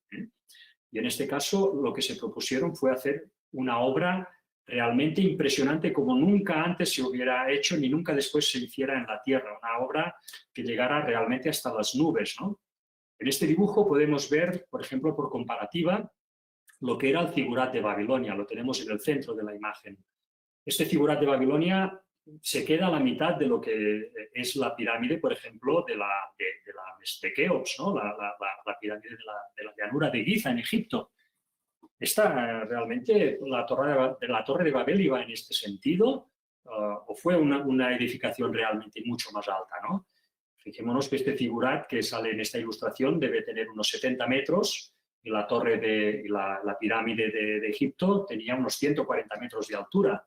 Y en este caso, lo que se propusieron fue hacer una obra realmente impresionante como nunca antes se hubiera hecho ni nunca después se hiciera en la tierra. Una obra que llegara realmente hasta las nubes, ¿no? En este dibujo podemos ver, por ejemplo, por comparativa, lo que era el zigurat de Babilonia. Lo tenemos en el centro de la imagen. Este zigurat de Babilonia se queda a la mitad de lo que es la pirámide, por ejemplo, de la de Keops, ¿no? La pirámide de la llanura de Giza en Egipto. Esta realmente, la torre de Babel iba en este sentido, o fue una edificación realmente mucho más alta, ¿no? Fijémonos que este zigurat que sale en esta ilustración debe tener unos 70 metros y la torre la pirámide de Egipto tenía unos 140 metros de altura.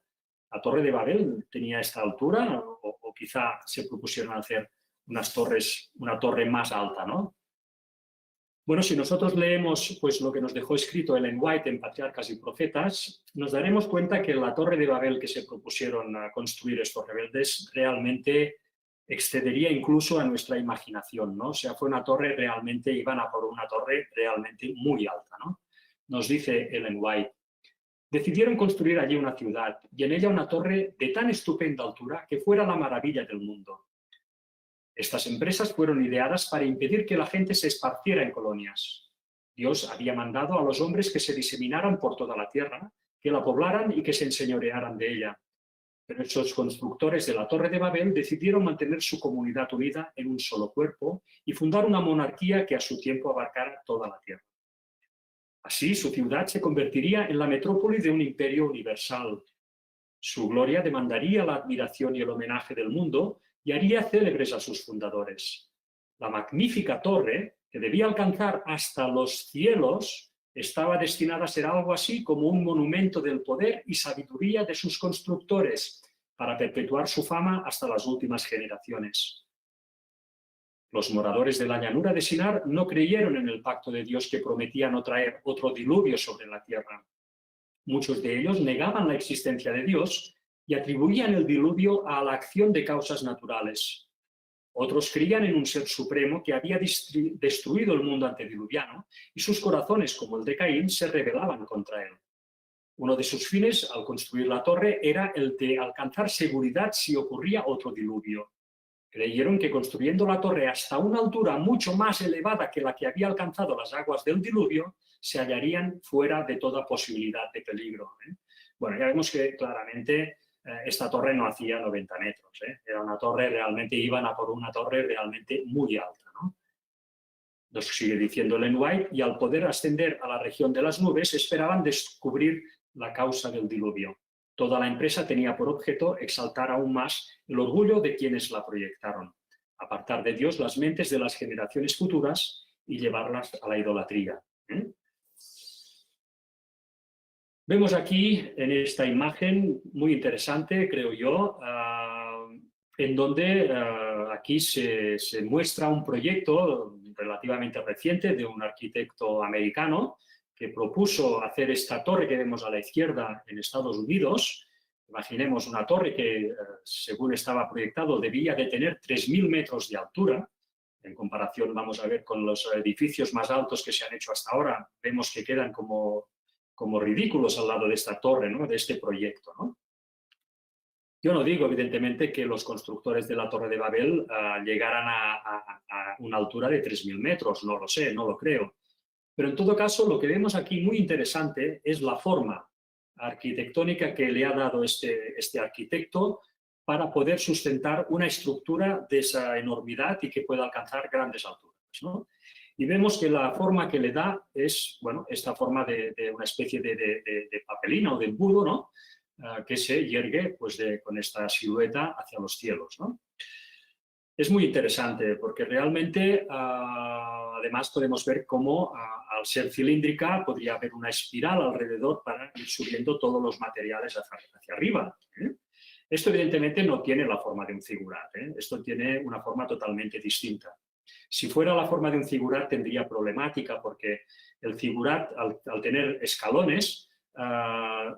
¿La Torre de Babel tenía esta altura o quizá se propusieron hacer una torre más alta, ¿no? Bueno, si nosotros leemos pues, lo que nos dejó escrito Ellen White en Patriarcas y Profetas, nos daremos cuenta que la Torre de Babel que se propusieron a construir estos rebeldes realmente excedería incluso a nuestra imaginación, ¿no? O sea, iban a por una torre realmente muy alta, ¿no? Nos dice Ellen White, decidieron construir allí una ciudad y en ella una torre de tan estupenda altura que fuera la maravilla del mundo. Estas empresas fueron ideadas para impedir que la gente se esparciera en colonias. Dios había mandado a los hombres que se diseminaran por toda la tierra, que la poblaran y que se enseñorearan de ella. Pero esos constructores de la Torre de Babel decidieron mantener su comunidad unida en un solo cuerpo y fundar una monarquía que a su tiempo abarcara toda la tierra. Así, su ciudad se convertiría en la metrópoli de un imperio universal. Su gloria demandaría la admiración y el homenaje del mundo y haría célebres a sus fundadores. La magnífica torre, que debía alcanzar hasta los cielos, estaba destinada a ser algo así como un monumento del poder y sabiduría de sus constructores, para perpetuar su fama hasta las últimas generaciones. Los moradores de la llanura de Sinar no creyeron en el pacto de Dios que prometía no traer otro diluvio sobre la tierra. Muchos de ellos negaban la existencia de Dios y atribuían el diluvio a la acción de causas naturales. Otros creían en un ser supremo que había destruido el mundo antediluviano y sus corazones, como el de Caín, se rebelaban contra él. Uno de sus fines al construir la torre era el de alcanzar seguridad si ocurría otro diluvio. Creyeron que construyendo la torre hasta una altura mucho más elevada que la que había alcanzado las aguas del diluvio, se hallarían fuera de toda posibilidad de peligro. Bueno, ya vemos que claramente esta torre no hacía 90 metros. Era una torre realmente, iban a por una torre realmente muy alta, ¿no? Nos sigue diciendo Ellen White, y al poder ascender a la región de las nubes, esperaban descubrir la causa del diluvio. Toda la empresa tenía por objeto exaltar aún más el orgullo de quienes la proyectaron, apartar de Dios las mentes de las generaciones futuras y llevarlas a la idolatría. Vemos aquí en esta imagen muy interesante, creo yo, en donde aquí se muestra un proyecto relativamente reciente de un arquitecto americano que propuso hacer esta torre que vemos a la izquierda en Estados Unidos. Imaginemos una torre que, según estaba proyectado, debía de tener 3.000 metros de altura. En comparación, vamos a ver, con los edificios más altos que se han hecho hasta ahora, vemos que quedan como ridículos al lado de esta torre, ¿no?, de este proyecto, ¿no? Yo no digo, evidentemente, que los constructores de la Torre de Babel llegaran a una altura de 3.000 metros, no lo sé, no lo creo. Pero en todo caso, lo que vemos aquí muy interesante es la forma arquitectónica que le ha dado este arquitecto para poder sustentar una estructura de esa enormidad y que pueda alcanzar grandes alturas, ¿no? Y vemos que la forma que le da es, bueno, esta forma de una especie de papelina o de embudo, ¿no?, que se yergue pues, con esta silueta hacia los cielos, ¿no? Es muy interesante porque realmente, además, podemos ver cómo, al ser cilíndrica, podría haber una espiral alrededor para ir subiendo todos los materiales hacia arriba, ¿eh? Esto, evidentemente, no tiene la forma de un figurat, ¿eh? Esto tiene una forma totalmente distinta. Si fuera la forma de un figurat, tendría problemática porque el figurat, al tener escalones,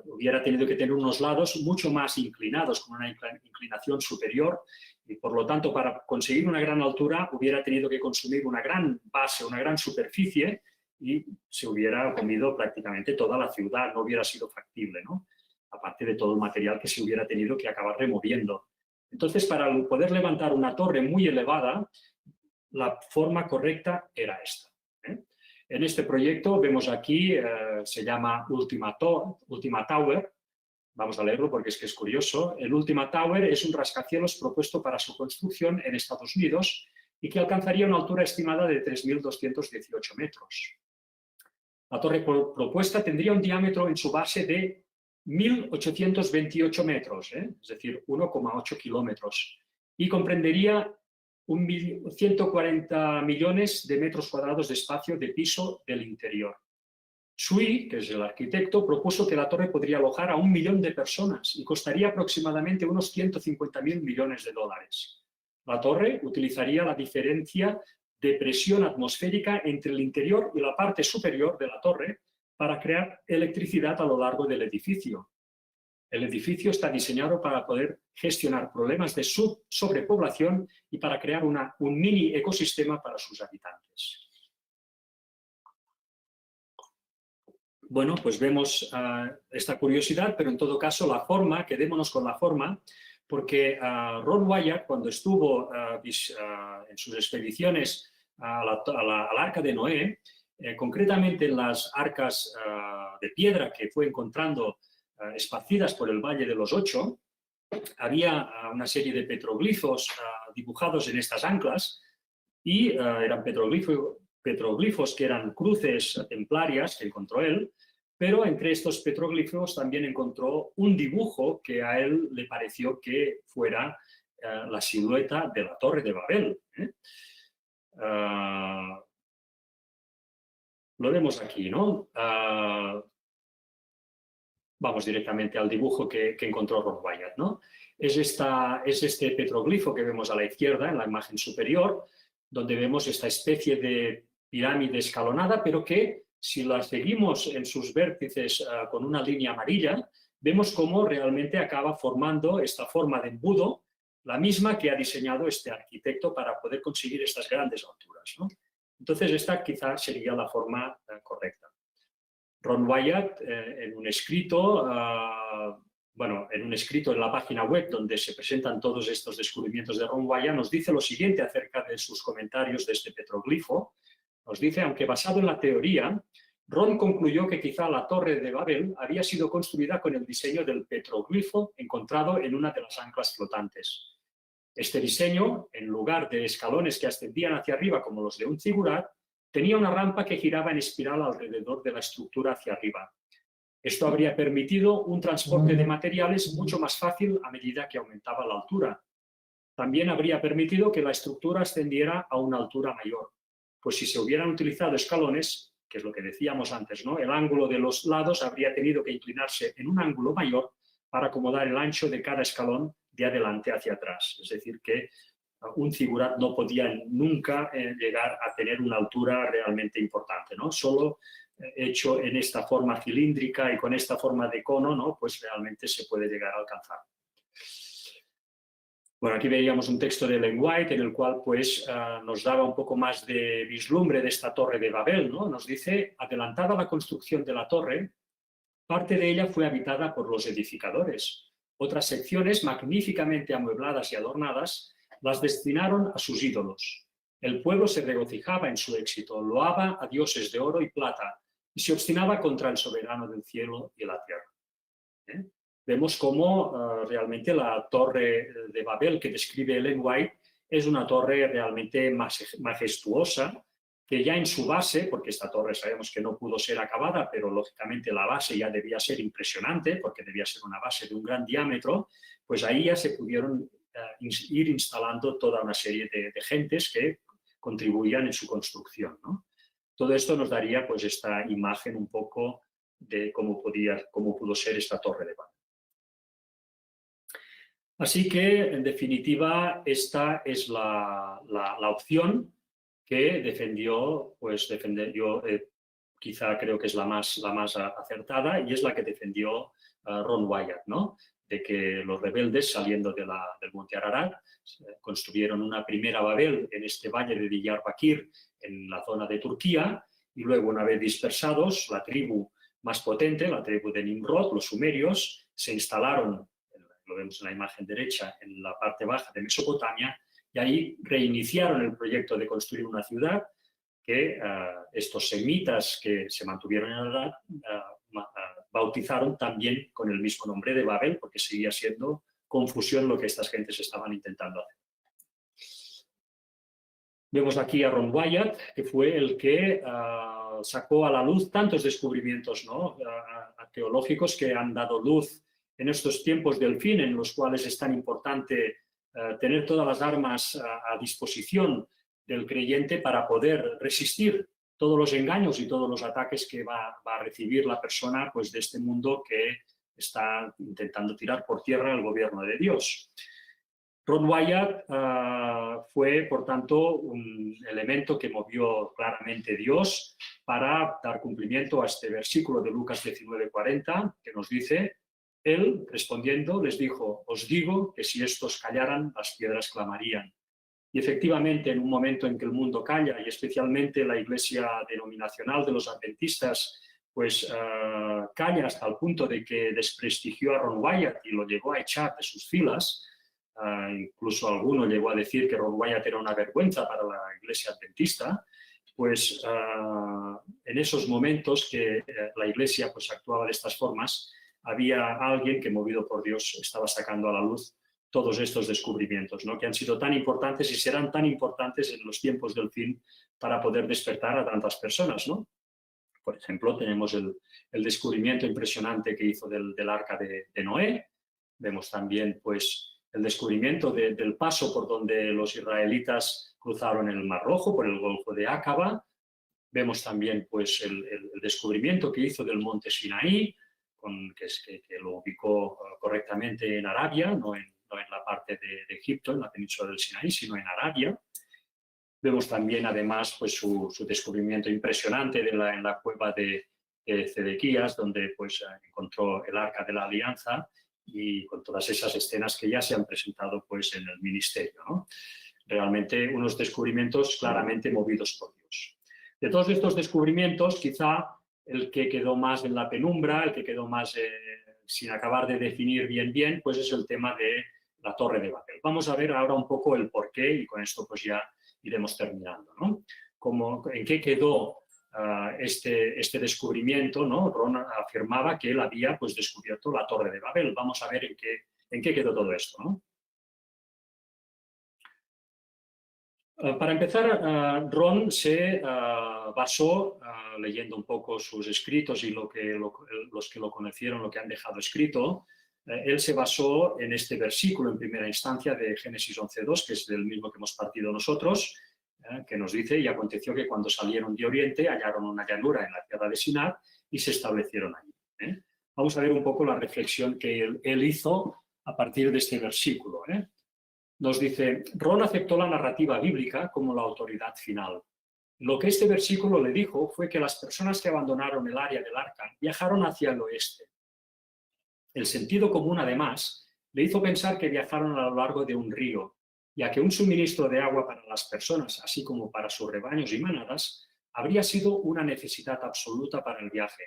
hubiera tenido que tener unos lados mucho más inclinados, con una inclinación superior, y por lo tanto, para conseguir una gran altura, hubiera tenido que consumir una gran base, una gran superficie, y se hubiera comido prácticamente toda la ciudad, no hubiera sido factible, ¿no?, aparte de todo el material que se hubiera tenido que acabar removiendo. Entonces, para poder levantar una torre muy elevada, la forma correcta era esta, ¿eh? En este proyecto vemos aquí, se llama Ultima Tower. Vamos a leerlo porque es que es curioso. El Ultima Tower es un rascacielos propuesto para su construcción en Estados Unidos y que alcanzaría una altura estimada de 3.218 metros. La torre propuesta tendría un diámetro en su base de 1.828 metros, es decir, 1,8 kilómetros, y comprendería 140 millones de metros cuadrados de espacio de piso del interior. Sui, que es el arquitecto, propuso que la torre podría alojar a 1 millón de personas y costaría aproximadamente unos 150.000 millones de dólares. La torre utilizaría la diferencia de presión atmosférica entre el interior y la parte superior de la torre para crear electricidad a lo largo del edificio. El edificio está diseñado para poder gestionar problemas de sobrepoblación y para crear un mini ecosistema para sus habitantes. Bueno, pues vemos esta curiosidad, pero en todo caso la forma, quedémonos con la forma, porque Ron Wyatt, cuando estuvo en sus expediciones al Arca de Noé, concretamente en las arcas de piedra que fue encontrando esparcidas por el Valle de los Ocho, había una serie de petroglifos dibujados en estas anclas y eran petroglifos que eran cruces templarias que encontró él, pero entre estos petroglifos también encontró un dibujo que a él le pareció que fuera la silueta de la Torre de Babel. Lo vemos aquí, ¿no? Vamos directamente al dibujo que encontró Ron Wyatt, ¿no? Es este petroglifo que vemos a la izquierda, en la imagen superior, donde vemos esta especie de pirámide escalonada, pero que, si la seguimos en sus vértices con una línea amarilla, vemos cómo realmente acaba formando esta forma de embudo, la misma que ha diseñado este arquitecto para poder conseguir estas grandes alturas, ¿no? Entonces, esta quizá sería la forma correcta. Ron Wyatt, en un escrito en la página web donde se presentan todos estos descubrimientos de Ron Wyatt, nos dice lo siguiente acerca de sus comentarios de este petroglifo. Nos dice, aunque basado en la teoría, Ron concluyó que quizá la Torre de Babel había sido construida con el diseño del petroglifo encontrado en una de las anclas flotantes. Este diseño, en lugar de escalones que ascendían hacia arriba como los de un zigurat, tenía una rampa que giraba en espiral alrededor de la estructura hacia arriba. Esto habría permitido un transporte de materiales mucho más fácil a medida que aumentaba la altura. También habría permitido que la estructura ascendiera a una altura mayor, pues si se hubieran utilizado escalones, que es lo que decíamos antes, ¿no?, el ángulo de los lados habría tenido que inclinarse en un ángulo mayor para acomodar el ancho de cada escalón de adelante hacia atrás. Es decir, que un zigurat no podía nunca llegar a tener una altura realmente importante, ¿no? Solo hecho en esta forma cilíndrica y con esta forma de cono, ¿no? Pues realmente se puede llegar a alcanzar. Bueno, aquí veíamos un texto de Ellen White en el cual pues, nos daba un poco más de vislumbre de esta torre de Babel, ¿no? Nos dice, adelantada la construcción de la torre, parte de ella fue habitada por los edificadores. Otras secciones, magníficamente amuebladas y adornadas, las destinaron a sus ídolos. El pueblo se regocijaba en su éxito, loaba a dioses de oro y plata y se obstinaba contra el soberano del cielo y la tierra. Vemos cómo realmente la torre de Babel que describe Ellen White es una torre realmente majestuosa, que ya en su base, porque esta torre sabemos que no pudo ser acabada, pero lógicamente la base ya debía ser impresionante, porque debía ser una base de un gran diámetro, pues ahí ya se pudieron ir instalando toda una serie de gentes que contribuían en su construcción, ¿no? Todo esto nos daría pues esta imagen un poco de cómo pudo ser esta torre de Babel. Así que, en definitiva, esta es la opción que defendió, quizá creo que es la más acertada, y es la que defendió Ron Wyatt, ¿no? De que los rebeldes, saliendo del monte Ararat, construyeron una primera Babel en este valle de Diyarbakir, en la zona de Turquía, y luego, una vez dispersados, la tribu más potente, la tribu de Nimrod, los sumerios, se instalaron, lo vemos en la imagen derecha, en la parte baja de Mesopotamia, y ahí reiniciaron el proyecto de construir una ciudad que estos semitas que se mantuvieron en Ararat bautizaron también con el mismo nombre de Babel, porque seguía siendo confusión lo que estas gentes estaban intentando hacer. Vemos aquí a Ron Wyatt, que fue el que sacó a la luz tantos descubrimientos, ¿no? Arqueológicos que han dado luz en estos tiempos del fin, en los cuales es tan importante tener todas las armas a disposición del creyente para poder resistir todos los engaños y todos los ataques que va a recibir la persona pues, de este mundo que está intentando tirar por tierra el gobierno de Dios. Ron Wyatt fue, por tanto, un elemento que movió claramente Dios para dar cumplimiento a este versículo de Lucas 19:40, que nos dice: Él, respondiendo, les dijo: os digo que si estos callaran, las piedras clamarían. Y efectivamente, en un momento en que el mundo calla, y especialmente la iglesia denominacional de los adventistas, pues calla hasta el punto de que desprestigió a Ron Wyatt y lo llegó a echar de sus filas. Incluso alguno llegó a decir que Ron Wyatt era una vergüenza para la iglesia adventista. Pues en esos momentos que la iglesia pues, actuaba de estas formas, había alguien que, movido por Dios, estaba sacando a la luz todos estos descubrimientos, ¿no? Que han sido tan importantes y serán tan importantes en los tiempos del fin para poder despertar a tantas personas, ¿no? Por ejemplo, tenemos el descubrimiento impresionante que hizo del arca de Noé. Vemos también pues, el descubrimiento del paso por donde los israelitas cruzaron el Mar Rojo, por el Golfo de Aqaba. Vemos también pues, el descubrimiento que hizo del monte Sinaí, que lo ubicó correctamente en Arabia, no en la parte de Egipto, en la península del Sinaí, sino en Arabia. Vemos también, además, pues, su descubrimiento impresionante en la cueva de Zedequías, donde pues, encontró el Arca de la Alianza, y con todas esas escenas que ya se han presentado pues, en el ministerio, ¿no? Realmente unos descubrimientos claramente movidos por Dios. De todos estos descubrimientos, quizá el que quedó más en la penumbra, el que quedó más sin acabar de definir bien, pues es el tema de la Torre de Babel. Vamos a ver ahora un poco el porqué y con esto pues ya iremos terminando, ¿no? ¿En qué quedó este descubrimiento, ¿no? Ron afirmaba que él había pues, descubierto la Torre de Babel. Vamos a ver en qué quedó todo esto, ¿no? Para empezar, Ron se basó, leyendo un poco sus escritos y los que lo conocieron, lo que han dejado escrito, él se basó en este versículo en primera instancia de Génesis 11:2, que es del mismo que hemos partido nosotros, que nos dice: y aconteció que cuando salieron de Oriente hallaron una llanura en la tierra de Sinar y se establecieron allí. vamos a ver un poco la reflexión que él hizo a partir de este versículo. Nos dice, Ron aceptó la narrativa bíblica como la autoridad final. Lo que este versículo le dijo fue que las personas que abandonaron el área del arca viajaron hacia el oeste. El sentido común, además, le hizo pensar que viajaron a lo largo de un río, ya que un suministro de agua para las personas, así como para sus rebaños y manadas, habría sido una necesidad absoluta para el viaje.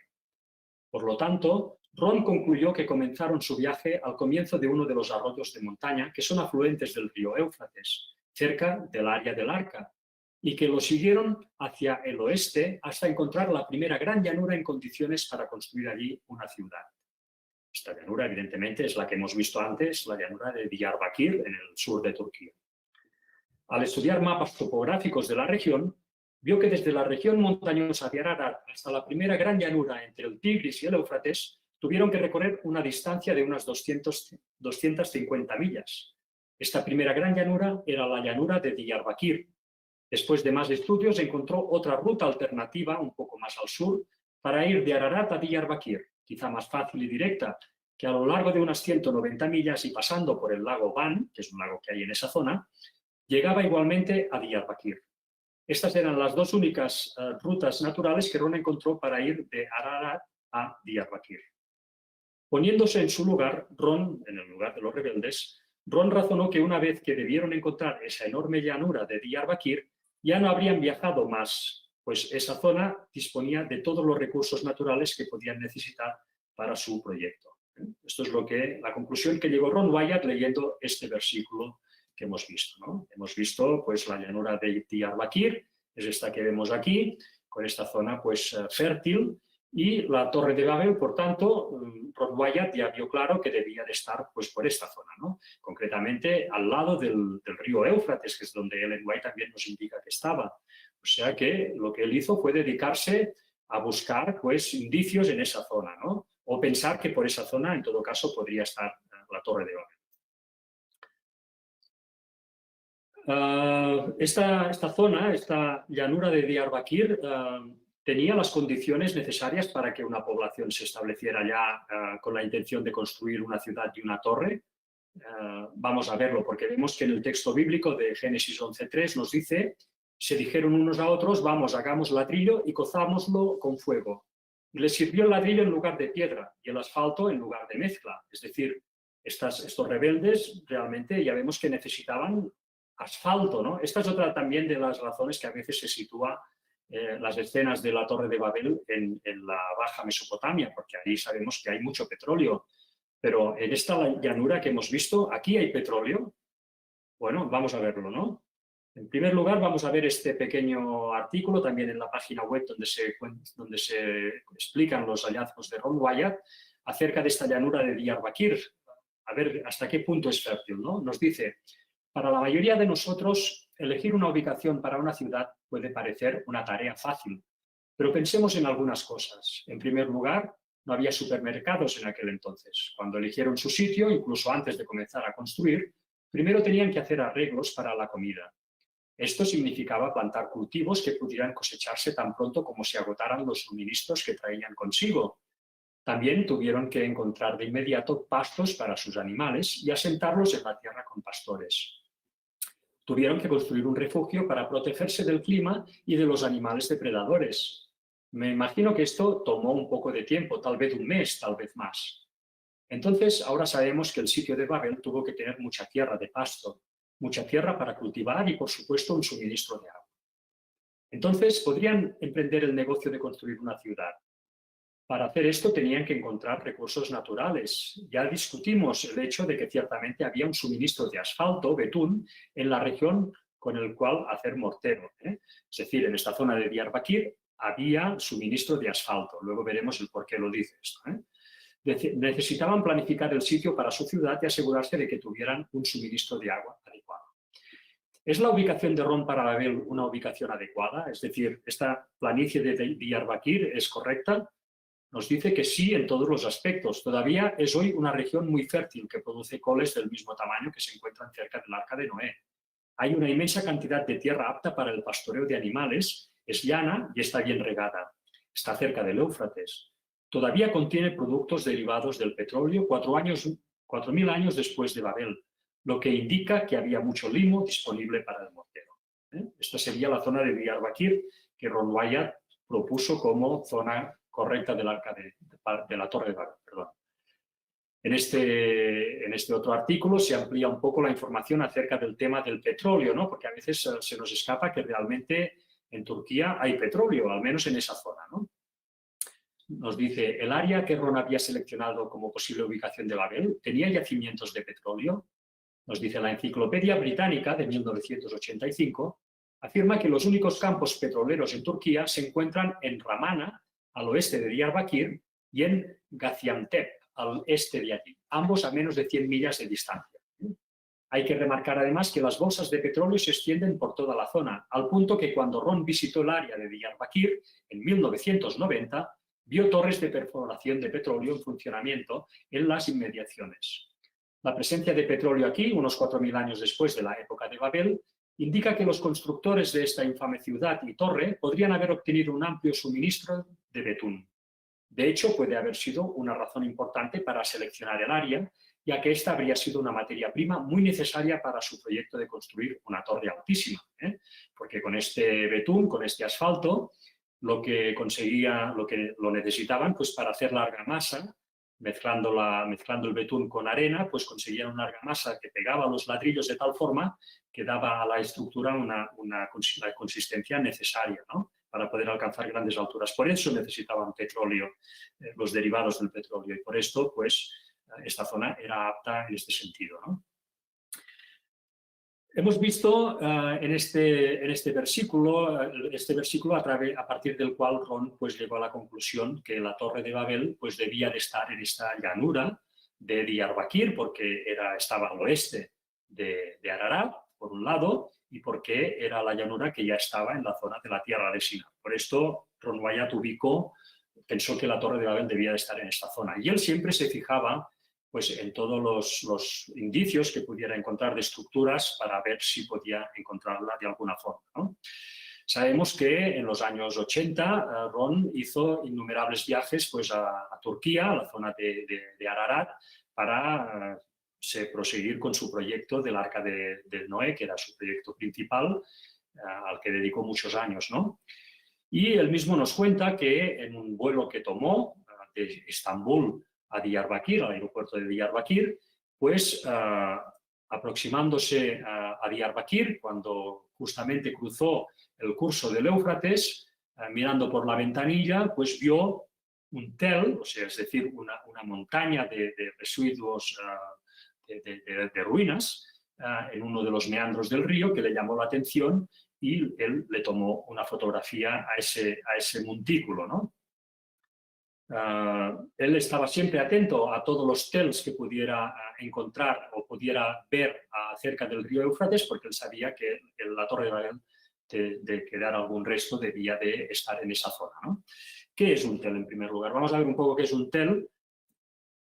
Por lo tanto, Ron concluyó que comenzaron su viaje al comienzo de uno de los arroyos de montaña que son afluentes del río Éufrates, cerca del área del arca, y que lo siguieron hacia el oeste hasta encontrar la primera gran llanura en condiciones para construir allí una ciudad. Esta llanura, evidentemente, es la que hemos visto antes, la llanura de Diyarbakir, en el sur de Turquía. Al estudiar mapas topográficos de la región, vio que desde la región montañosa de Ararat hasta la primera gran llanura entre el Tigris y el Éufrates, tuvieron que recorrer una distancia de unas 250 millas. Esta primera gran llanura era la llanura de Diyarbakir. Después de más estudios, encontró otra ruta alternativa, un poco más al sur, para ir de Ararat a Diyarbakir, quizá más fácil y directa, que a lo largo de unas 190 millas y pasando por el lago Van, que es un lago que hay en esa zona, llegaba igualmente a Diyarbakir. Estas eran las dos únicas rutas naturales que Ron encontró para ir de Ararat a Diyarbakir. Poniéndose en su lugar, en el lugar de los rebeldes, Ron razonó que una vez que debieron encontrar esa enorme llanura de Diyarbakir, ya no habrían viajado más, pues esa zona disponía de todos los recursos naturales que podían necesitar para su proyecto. Esto es la conclusión que llegó Ron Wyatt leyendo este versículo que hemos visto, ¿no? Hemos visto pues, la llanura de Diyarbakir, es esta que vemos aquí, con esta zona pues, fértil, y la Torre de Babel, por tanto, Ron Wyatt ya vio claro que debía de estar pues, por esta zona, ¿no? Concretamente al lado del río Éufrates, que es donde Ellen White también nos indica que estaba. O sea que lo que él hizo fue dedicarse a buscar pues, indicios en esa zona, ¿no? O pensar que por esa zona, en todo caso, podría estar la Torre de Babel. Esta zona, esta llanura de Diyarbakir, tenía las condiciones necesarias para que una población se estableciera ya con la intención de construir una ciudad y una torre. Vamos a verlo, porque vemos que en el texto bíblico de Génesis 11:3 nos dice, se dijeron unos a otros, vamos, hagamos ladrillo y cozámoslo con fuego. Y les sirvió el ladrillo en lugar de piedra y el asfalto en lugar de mezcla. Es decir, estos rebeldes realmente ya vemos que necesitaban asfalto, ¿no? Esta es otra también de las razones que a veces se sitúa las escenas de la Torre de Babel en la Baja Mesopotamia, porque ahí sabemos que hay mucho petróleo. Pero en esta llanura que hemos visto, ¿aquí hay petróleo? Bueno, vamos a verlo, ¿no? En primer lugar, vamos a ver este pequeño artículo también en la página web donde se explican los hallazgos de Ron Wyatt acerca de esta llanura de Diyarbakir. A ver hasta qué punto es fértil, ¿no? Nos dice, para la mayoría de nosotros, elegir una ubicación para una ciudad puede parecer una tarea fácil, pero pensemos en algunas cosas. En primer lugar, no había supermercados en aquel entonces. Cuando eligieron su sitio, incluso antes de comenzar a construir, primero tenían que hacer arreglos para la comida. Esto significaba plantar cultivos que pudieran cosecharse tan pronto como se agotaran los suministros que traían consigo. También tuvieron que encontrar de inmediato pastos para sus animales y asentarlos en la tierra con pastores. Tuvieron que construir un refugio para protegerse del clima y de los animales depredadores. Me imagino que esto tomó un poco de tiempo, tal vez un mes, tal vez más. Entonces, ahora sabemos que el sitio de Babel tuvo que tener mucha tierra de pasto, mucha tierra para cultivar y, por supuesto, un suministro de agua. Entonces, podrían emprender el negocio de construir una ciudad. Para hacer esto tenían que encontrar recursos naturales. Ya discutimos el hecho de que ciertamente había un suministro de asfalto, betún, en la región con el cual hacer mortero. Es decir, en esta zona de Diyarbakir había suministro de asfalto. Luego veremos el por qué lo dice esto. Necesitaban planificar el sitio para su ciudad y asegurarse de que tuvieran un suministro de agua adecuado. ¿Es la ubicación de Ron para Babel una ubicación adecuada? Es decir, ¿esta planicie de Diyarbakir es correcta? Nos dice que sí en todos los aspectos. Todavía es hoy una región muy fértil que produce coles del mismo tamaño que se encuentran cerca del Arca de Noé. Hay una inmensa cantidad de tierra apta para el pastoreo de animales, es llana y está bien regada. Está cerca del Éufrates. todavía contiene productos derivados del petróleo 4.000 años después de Babel, lo que indica que había mucho limo disponible para el mortero. Esta sería la zona de Diyarbakir que Ron Wyatt propuso como zona correcta del arca de la Torre de Babel. Perdón. En este otro artículo se amplía un poco la información acerca del tema del petróleo, ¿no? Porque a veces se nos escapa que realmente en Turquía hay petróleo, al menos en esa zona, ¿no? Nos dice, el área que Ron había seleccionado como posible ubicación de Babel tenía yacimientos de petróleo. Nos dice la Enciclopedia Británica de 1985, afirma que los únicos campos petroleros en Turquía se encuentran en Ramana, al oeste de Diyarbakir, y en Gaziantep, al este de allí, ambos a menos de 100 millas de distancia. Hay que remarcar además que las bolsas de petróleo se extienden por toda la zona, al punto que cuando Ron visitó el área de Diyarbakir en 1990, vio torres de perforación de petróleo en funcionamiento en las inmediaciones. La presencia de petróleo aquí, unos 4.000 años después de la época de Babel, indica que los constructores de esta infame ciudad y torre podrían haber obtenido un amplio suministro de betún. De hecho, puede haber sido una razón importante para seleccionar el área, ya que esta habría sido una materia prima muy necesaria para su proyecto de construir una torre altísima, porque con este betún, con este asfalto, lo que lo necesitaban pues para hacer la argamasa, mezclando el betún con arena, pues conseguían una argamasa que pegaba los ladrillos de tal forma que daba a la estructura la consistencia necesaria, ¿no? Para poder alcanzar grandes alturas. Por eso necesitaban petróleo, los derivados del petróleo, y por esto, pues, esta zona era apta en este sentido, ¿no? Hemos visto en este versículo a partir del cual Ron pues, llegó a la conclusión que la Torre de Babel pues, debía de estar en esta llanura de Diyarbakir, porque estaba al oeste de Ararat, por un lado, y porque era la llanura que ya estaba en la zona de la tierra de Siná. Por esto, Ron Wyatt pensó que la Torre de Babel debía de estar en esta zona. Y él siempre se fijaba pues, en todos los indicios que pudiera encontrar de estructuras para ver si podía encontrarla de alguna forma, ¿no? Sabemos que en los años 80 Ron hizo innumerables viajes pues, a Turquía, a la zona de Ararat, para proseguir con su proyecto del Arca de Noé, que era su proyecto principal, al que dedicó muchos años, ¿no? Y él mismo nos cuenta que en un vuelo que tomó de Estambul a Diyarbakir, al aeropuerto de Diyarbakir, pues aproximándose a Diyarbakir, cuando justamente cruzó el curso del Éufrates, mirando por la ventanilla, pues vio un tel, o sea, es decir, una montaña de residuos de ruinas en uno de los meandros del río que le llamó la atención y él le tomó una fotografía a ese montículo, ¿no? Él estaba siempre atento a todos los tels que pudiera encontrar o pudiera ver acerca del río Éufrates, porque él sabía que la Torre de Babel, de quedar algún resto, debía de estar en esa zona, ¿no? ¿Qué es un tel, en primer lugar? Vamos a ver un poco qué es un tel.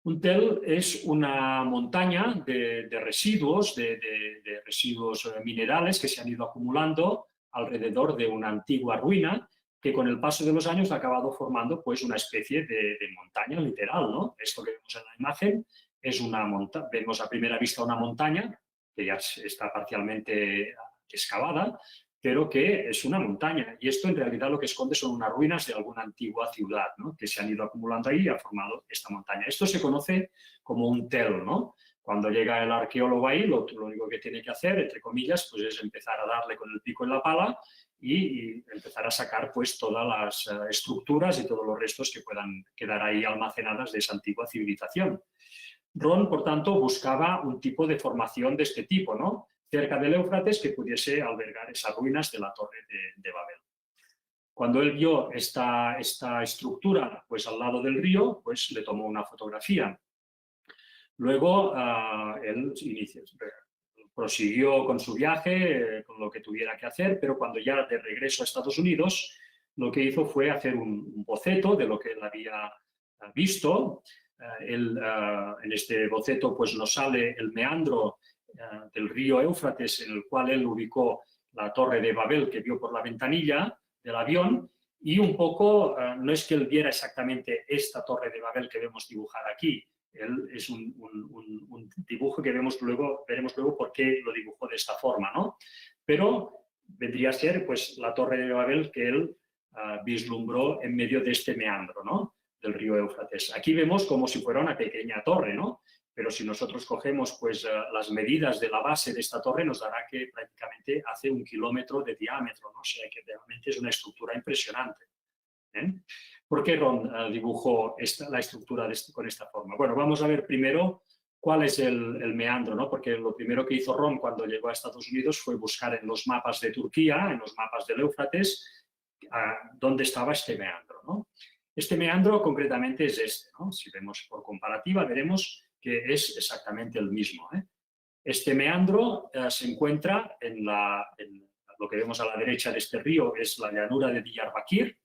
Un tel es una montaña de residuos, de residuos minerales que se han ido acumulando alrededor de una antigua ruina, que con el paso de los años ha acabado formando pues, una especie de montaña literal, ¿no? Esto que vemos en la imagen es una montaña, vemos a primera vista una montaña que ya está parcialmente excavada, pero que es una montaña. Y esto en realidad lo que esconde son unas ruinas de alguna antigua ciudad, ¿no? Que se han ido acumulando ahí y ha formado esta montaña. Esto se conoce como un tel, ¿no? Cuando llega el arqueólogo ahí, lo único que tiene que hacer, entre comillas, pues es empezar a darle con el pico en la pala y empezar a sacar pues, todas las estructuras y todos los restos que puedan quedar ahí almacenadas de esa antigua civilización. Ron, por tanto, buscaba un tipo de formación de este tipo, ¿no? Cerca del Éufrates que pudiese albergar esas ruinas de la Torre de Babel. Cuando él vio esta estructura pues, al lado del río, pues le tomó una fotografía. Luego él prosiguió con su viaje, con lo que tuviera que hacer, pero cuando ya de regreso a Estados Unidos, lo que hizo fue hacer un boceto de lo que él había visto. En este boceto pues, nos sale el meandro del río Éufrates, en el cual él ubicó la Torre de Babel que vio por la ventanilla del avión, Y un poco, no es que él viera exactamente esta Torre de Babel que vemos dibujada aquí, es un dibujo que veremos luego por qué lo dibujó de esta forma, ¿no? Pero vendría a ser pues, la Torre de Babel que él vislumbró en medio de este meandro, ¿no? Del río Éufrates. Aquí vemos como si fuera una pequeña torre, ¿no? Pero si nosotros cogemos pues, las medidas de la base de esta torre, nos dará que prácticamente hace 1 kilómetro de diámetro, ¿no? O sea que realmente es una estructura impresionante. ¿Por qué Ron dibujó la estructura con esta forma? Bueno, vamos a ver primero cuál es el meandro, ¿no? Porque lo primero que hizo Ron cuando llegó a Estados Unidos fue buscar en los mapas de Turquía, en los mapas del Éufrates, dónde estaba este meandro, ¿no? Este meandro concretamente es este, ¿no? Si vemos por comparativa, veremos que es exactamente el mismo. Este meandro se encuentra en lo que vemos a la derecha de este río, es la llanura de Diyarbakir,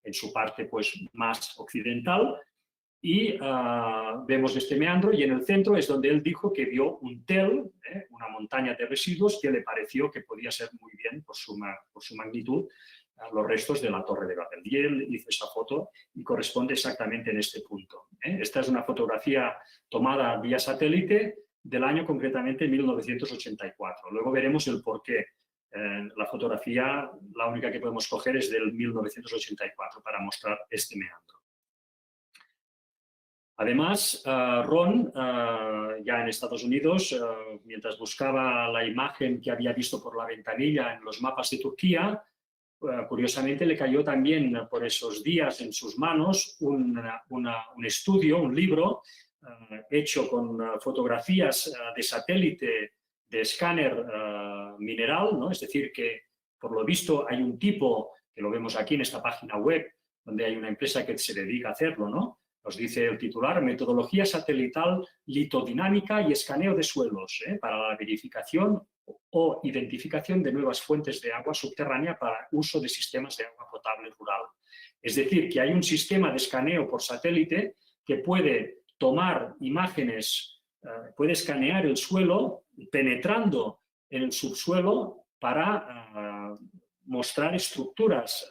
en su parte pues, más occidental, y vemos este meandro, y en el centro es donde él dijo que vio un tel, una montaña de residuos, que le pareció que podía ser muy bien, por su magnitud, los restos de la Torre de Babel. Y él hizo esa foto y corresponde exactamente en este punto. Esta es una fotografía tomada vía satélite del año concretamente 1984. Luego veremos el porqué. La fotografía, la única que podemos coger es del 1984 para mostrar este meandro. Además, Ron, ya en Estados Unidos, mientras buscaba la imagen que había visto por la ventanilla en los mapas de Turquía, curiosamente le cayó también por esos días en sus manos un estudio, un libro hecho con fotografías de satélite de escáner mineral, ¿no? Es decir, que por lo visto hay un tipo, que lo vemos aquí en esta página web, donde hay una empresa que se dedica a hacerlo, ¿no? Nos dice el titular, metodología satelital litodinámica y escaneo de suelos para la verificación o identificación de nuevas fuentes de agua subterránea para uso de sistemas de agua potable rural. Es decir, que hay un sistema de escaneo por satélite que puede tomar imágenes, puede escanear el suelo penetrando en el subsuelo para mostrar estructuras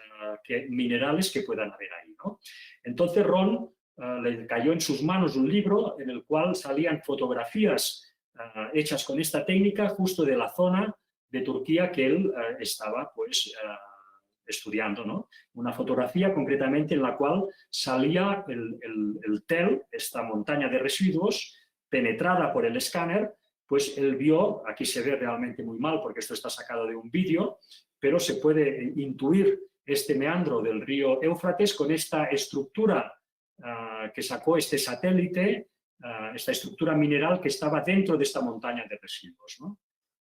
minerales que puedan haber ahí, ¿no? Entonces Ron le cayó en sus manos un libro en el cual salían fotografías hechas con esta técnica justo de la zona de Turquía que él estaba pues, estudiando, ¿no? Una fotografía concretamente en la cual salía el tel, esta montaña de residuos, penetrada por el escáner, pues él vio, aquí se ve realmente muy mal porque esto está sacado de un vídeo, pero se puede intuir este meandro del río Éufrates con esta estructura que sacó este satélite, esta estructura mineral que estaba dentro de esta montaña de residuos, ¿no?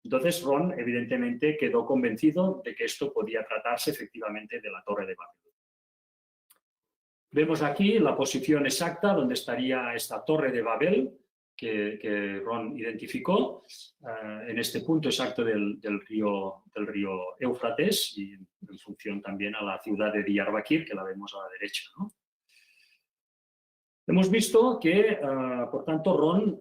Entonces Ron evidentemente quedó convencido de que esto podía tratarse efectivamente de la Torre de Babel. Vemos aquí la posición exacta donde estaría esta Torre de Babel que Ron identificó en este punto exacto del río Éufrates y en función también a la ciudad de Diyarbakir, que la vemos a la derecha, ¿no? Hemos visto que, por tanto, Ron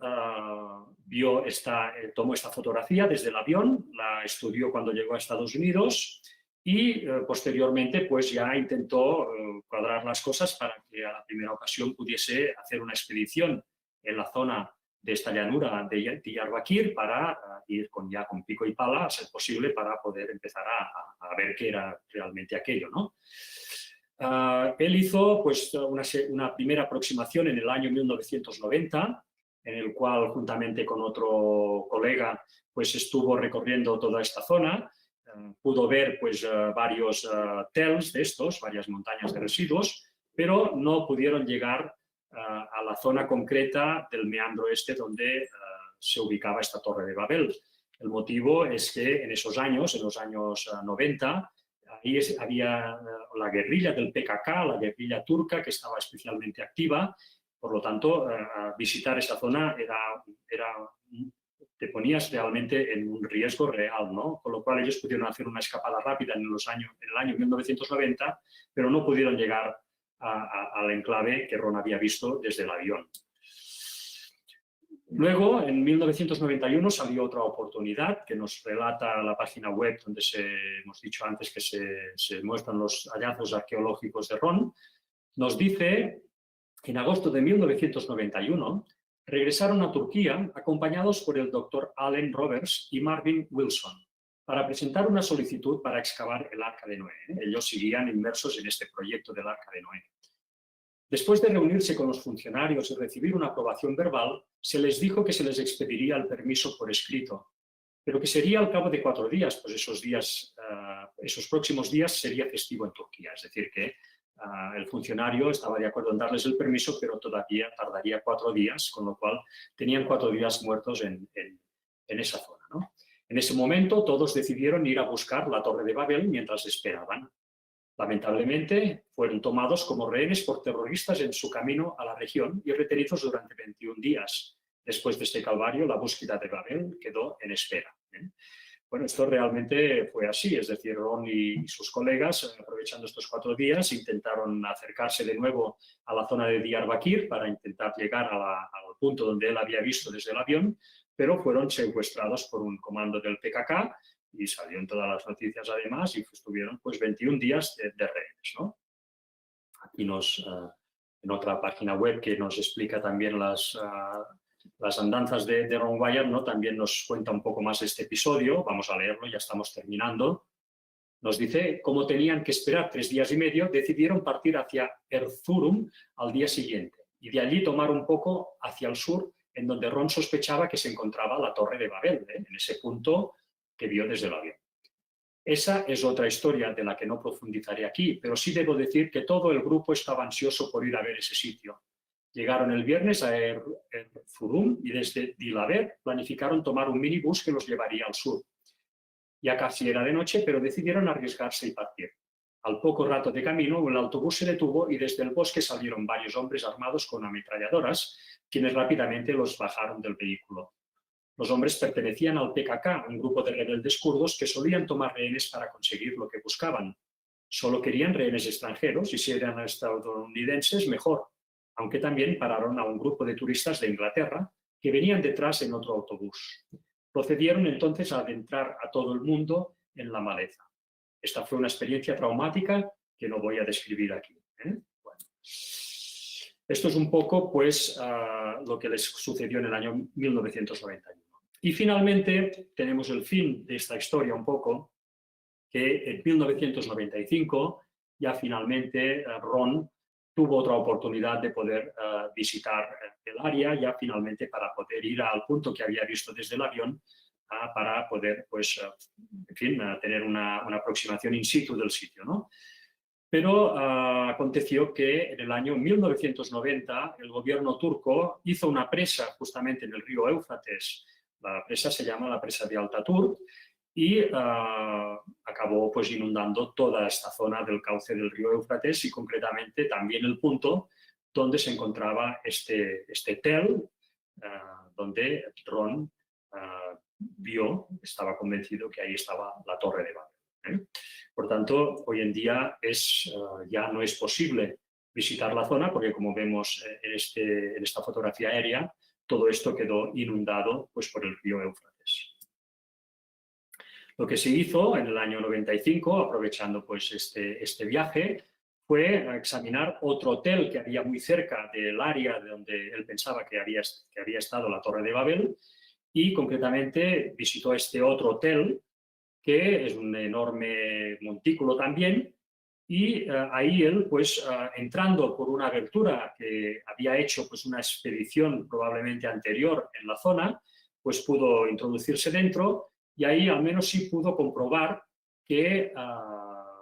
tomó esta fotografía desde el avión, la estudió cuando llegó a Estados Unidos y posteriormente pues ya intentó cuadrar las cosas para que a la primera ocasión pudiese hacer una expedición en la zona de esta llanura de Diyarbakir para ir ya con pico y pala, a ser posible, para poder empezar a ver qué era realmente aquello, ¿no? Él hizo pues, una primera aproximación en el año 1990, en el cual juntamente con otro colega pues, estuvo recorriendo toda esta zona. Pudo ver pues, varios tels de estos, varias montañas de residuos, pero no pudieron llegar a la zona concreta del meandro este donde se ubicaba esta Torre de Babel. El motivo es que en esos años, en los años 90, ahí había la guerrilla del PKK, la guerrilla turca, que estaba especialmente activa. Por lo tanto, visitar esa zona te ponías realmente en un riesgo real, ¿no? Con lo cual ellos pudieron hacer una escapada rápida en el año 1990, pero no pudieron llegar al enclave que Ron había visto desde el avión. Luego, en 1991, salió otra oportunidad que nos relata la página web donde hemos dicho antes que se muestran los hallazgos arqueológicos de Ron. Nos dice, en agosto de 1991, regresaron a Turquía acompañados por el doctor Allen Roberts y Marvin Wilson para presentar una solicitud para excavar el Arca de Noé. Ellos seguían inmersos en este proyecto del Arca de Noé. Después de reunirse con los funcionarios y recibir una aprobación verbal, se les dijo que se les expediría el permiso por escrito, pero que sería al cabo de 4 días, pues esos próximos días sería festivo en Turquía. Es decir, que el funcionario estaba de acuerdo en darles el permiso, pero todavía tardaría 4 días, con lo cual tenían 4 días muertos en esa zona, ¿no? En ese momento todos decidieron ir a buscar la Torre de Babel mientras esperaban. Lamentablemente, fueron tomados como rehenes por terroristas en su camino a la región y retenidos durante 21 días. Después de este calvario, la búsqueda de Babel quedó en espera. Bueno, esto realmente fue así, es decir, Ron y sus colegas, aprovechando estos 4 días, intentaron acercarse de nuevo a la zona de Diyarbakir para intentar llegar al punto donde él había visto desde el avión, pero fueron secuestrados por un comando del PKK y salió en todas las noticias además y estuvieron pues 21 días de rehenes, ¿no? Aquí en otra página web que nos explica también las andanzas de Ron Wyatt, ¿no? También nos cuenta un poco más de este episodio. Vamos a leerlo, ya estamos terminando. Nos dice, como tenían que esperar 3 días y medio, decidieron partir hacia Erzurum al día siguiente y de allí tomar un poco hacia el sur, en donde Ron sospechaba que se encontraba la Torre de Babel, en ese punto que vio desde el avión. Esa es otra historia de la que no profundizaré aquí, pero sí debo decir que todo el grupo estaba ansioso por ir a ver ese sitio. Llegaron el viernes a Erzurum y desde Dilaver planificaron tomar un minibús que los llevaría al sur. Ya casi era de noche, pero decidieron arriesgarse y partir. Al poco rato de camino, el autobús se detuvo y desde el bosque salieron varios hombres armados con ametralladoras, quienes rápidamente los bajaron del vehículo. Los hombres pertenecían al PKK, un grupo de rebeldes kurdos que solían tomar rehenes para conseguir lo que buscaban. Solo querían rehenes extranjeros y si eran estadounidenses, mejor, aunque también pararon a un grupo de turistas de Inglaterra que venían detrás en otro autobús. Procedieron entonces a adentrar a todo el mundo en la maleza. Esta fue una experiencia traumática que no voy a describir aquí. Bueno. Esto es un poco pues, lo que les sucedió en el año 1991. Y finalmente tenemos el fin de esta historia un poco, que en 1995 ya finalmente Ron tuvo otra oportunidad de poder visitar el área, ya finalmente para poder ir al punto que había visto desde el avión, para poder pues, en fin, tener una aproximación in situ del sitio, ¿no? Pero aconteció que en el año 1990 el gobierno turco hizo una presa justamente en el río Éufrates. La presa se llama la presa de Ataturk y acabó pues, inundando toda esta zona del cauce del río Éufrates y concretamente también el punto donde se encontraba este tel, donde Ron estaba convencido que ahí estaba la Torre de Babel. Por tanto, hoy en día ya no es posible visitar la zona porque, como vemos en esta fotografía aérea, todo esto quedó inundado pues, por el río Éufrates. Lo que se hizo en el año 95, aprovechando pues, este viaje, fue examinar otro hotel que había muy cerca del área donde él pensaba que había estado la Torre de Babel y, concretamente, visitó este otro hotel que es un enorme montículo también, y ahí él, pues, entrando por una abertura que había hecho pues, una expedición probablemente anterior en la zona, pues pudo introducirse dentro y ahí al menos sí pudo comprobar que,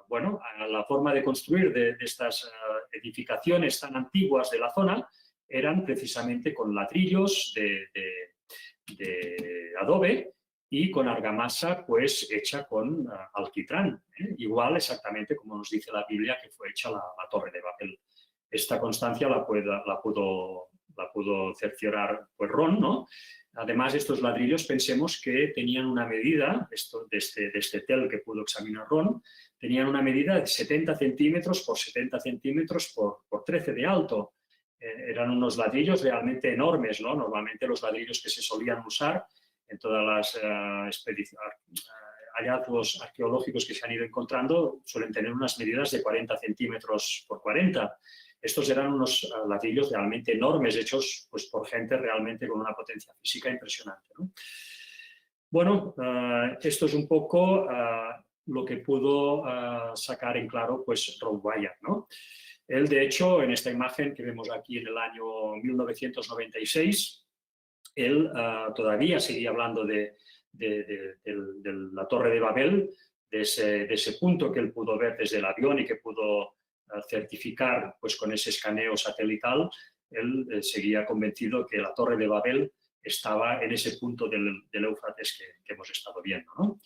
bueno, la forma de construir de estas edificaciones tan antiguas de la zona eran precisamente con ladrillos de adobe y con argamasa pues hecha con alquitrán, igual exactamente como nos dice la Biblia que fue hecha la Torre de Babel. Esta constancia la pudo cerciorar pues, Ron, ¿no? Además, estos ladrillos pensemos que tenían una medida, de este tel que pudo examinar Ron, tenían una medida de 70 centímetros por 70 centímetros por 13 de alto. eran unos ladrillos realmente enormes, ¿no? Normalmente los ladrillos que se solían usar en todas las hallazgos arqueológicos que se han ido encontrando suelen tener unas medidas de 40 centímetros por 40. Estos eran unos ladrillos realmente enormes, hechos pues, por gente realmente con una potencia física impresionante, ¿no? Bueno, esto es un poco lo que pudo sacar en claro pues, Ron Wyatt, ¿no? Él, de hecho, en esta imagen que vemos aquí en el año 1996, él todavía seguía hablando de la Torre de Babel, de ese punto que él pudo ver desde el avión y que pudo certificar pues, con ese escaneo satelital. Él seguía convencido que la Torre de Babel estaba en ese punto del Éufrates que hemos estado viendo, ¿no?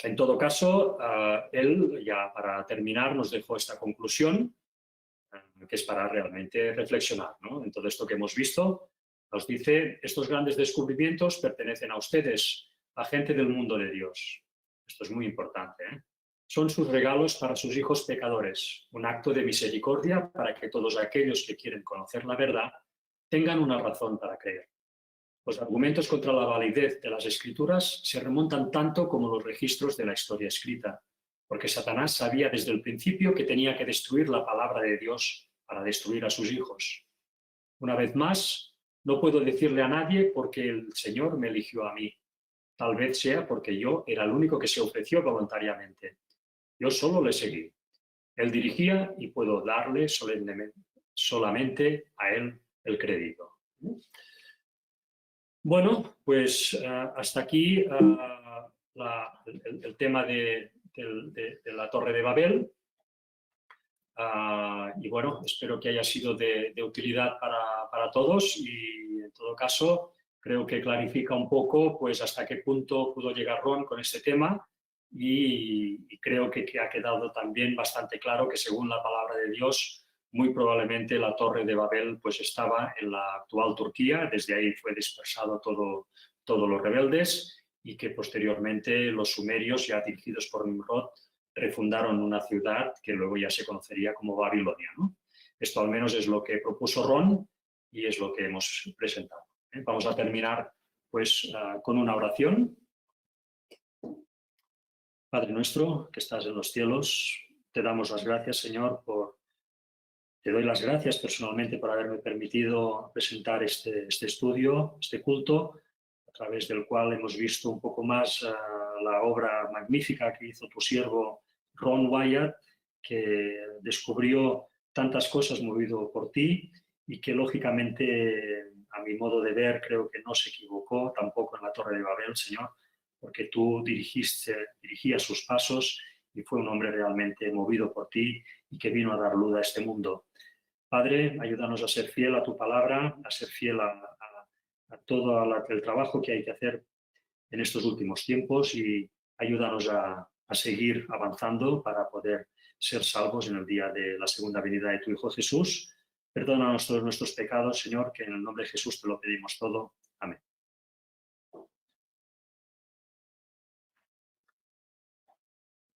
En todo caso, él, ya para terminar, nos dejó esta conclusión, que es para realmente reflexionar, ¿no? En todo esto que hemos visto, nos dice, estos grandes descubrimientos pertenecen a ustedes, a gente del mundo de Dios. Esto es muy importante, ¿eh? Son sus regalos para sus hijos pecadores, un acto de misericordia para que todos aquellos que quieren conocer la verdad tengan una razón para creer. Los argumentos contra la validez de las Escrituras se remontan tanto como los registros de la historia escrita, porque Satanás sabía desde el principio que tenía que destruir la palabra de Dios para destruir a sus hijos. Una vez más, no puedo decirle a nadie porque el Señor me eligió a mí. Tal vez sea porque yo era el único que se ofreció voluntariamente. Yo solo le seguí. Él dirigía y puedo darle solamente a él el crédito. Bueno, pues hasta aquí el tema de la Torre de Babel. Y bueno, espero que haya sido de utilidad para todos y en todo caso creo que clarifica un poco pues hasta qué punto pudo llegar Ron con este tema y creo que ha quedado también bastante claro que según la palabra de Dios muy probablemente la Torre de Babel pues estaba en la actual Turquía, desde ahí fue dispersado todos los rebeldes y que posteriormente los sumerios ya dirigidos por Nimrod refundaron una ciudad que luego ya se conocería como Babilonia, ¿no? Esto al menos es lo que propuso Ron y es lo que hemos presentado. Vamos a terminar pues con una oración. Padre nuestro que estás en los cielos, te damos las gracias, Señor, te doy las gracias personalmente por haberme permitido presentar este estudio, este culto, a través del cual hemos visto un poco más la obra magnífica que hizo tu siervo Ron Wyatt, que descubrió tantas cosas movido por ti y que lógicamente, a mi modo de ver, creo que no se equivocó tampoco en la Torre de Babel, Señor, porque tú dirigías sus pasos y fue un hombre realmente movido por ti y que vino a dar luz a este mundo. Padre, ayúdanos a ser fiel a tu palabra, a ser fiel a todo el trabajo que hay que hacer en estos últimos tiempos y ayúdanos a seguir avanzando para poder ser salvos en el día de la segunda venida de tu Hijo Jesús. Perdónanos todos nuestros pecados, Señor, que en el nombre de Jesús te lo pedimos todo.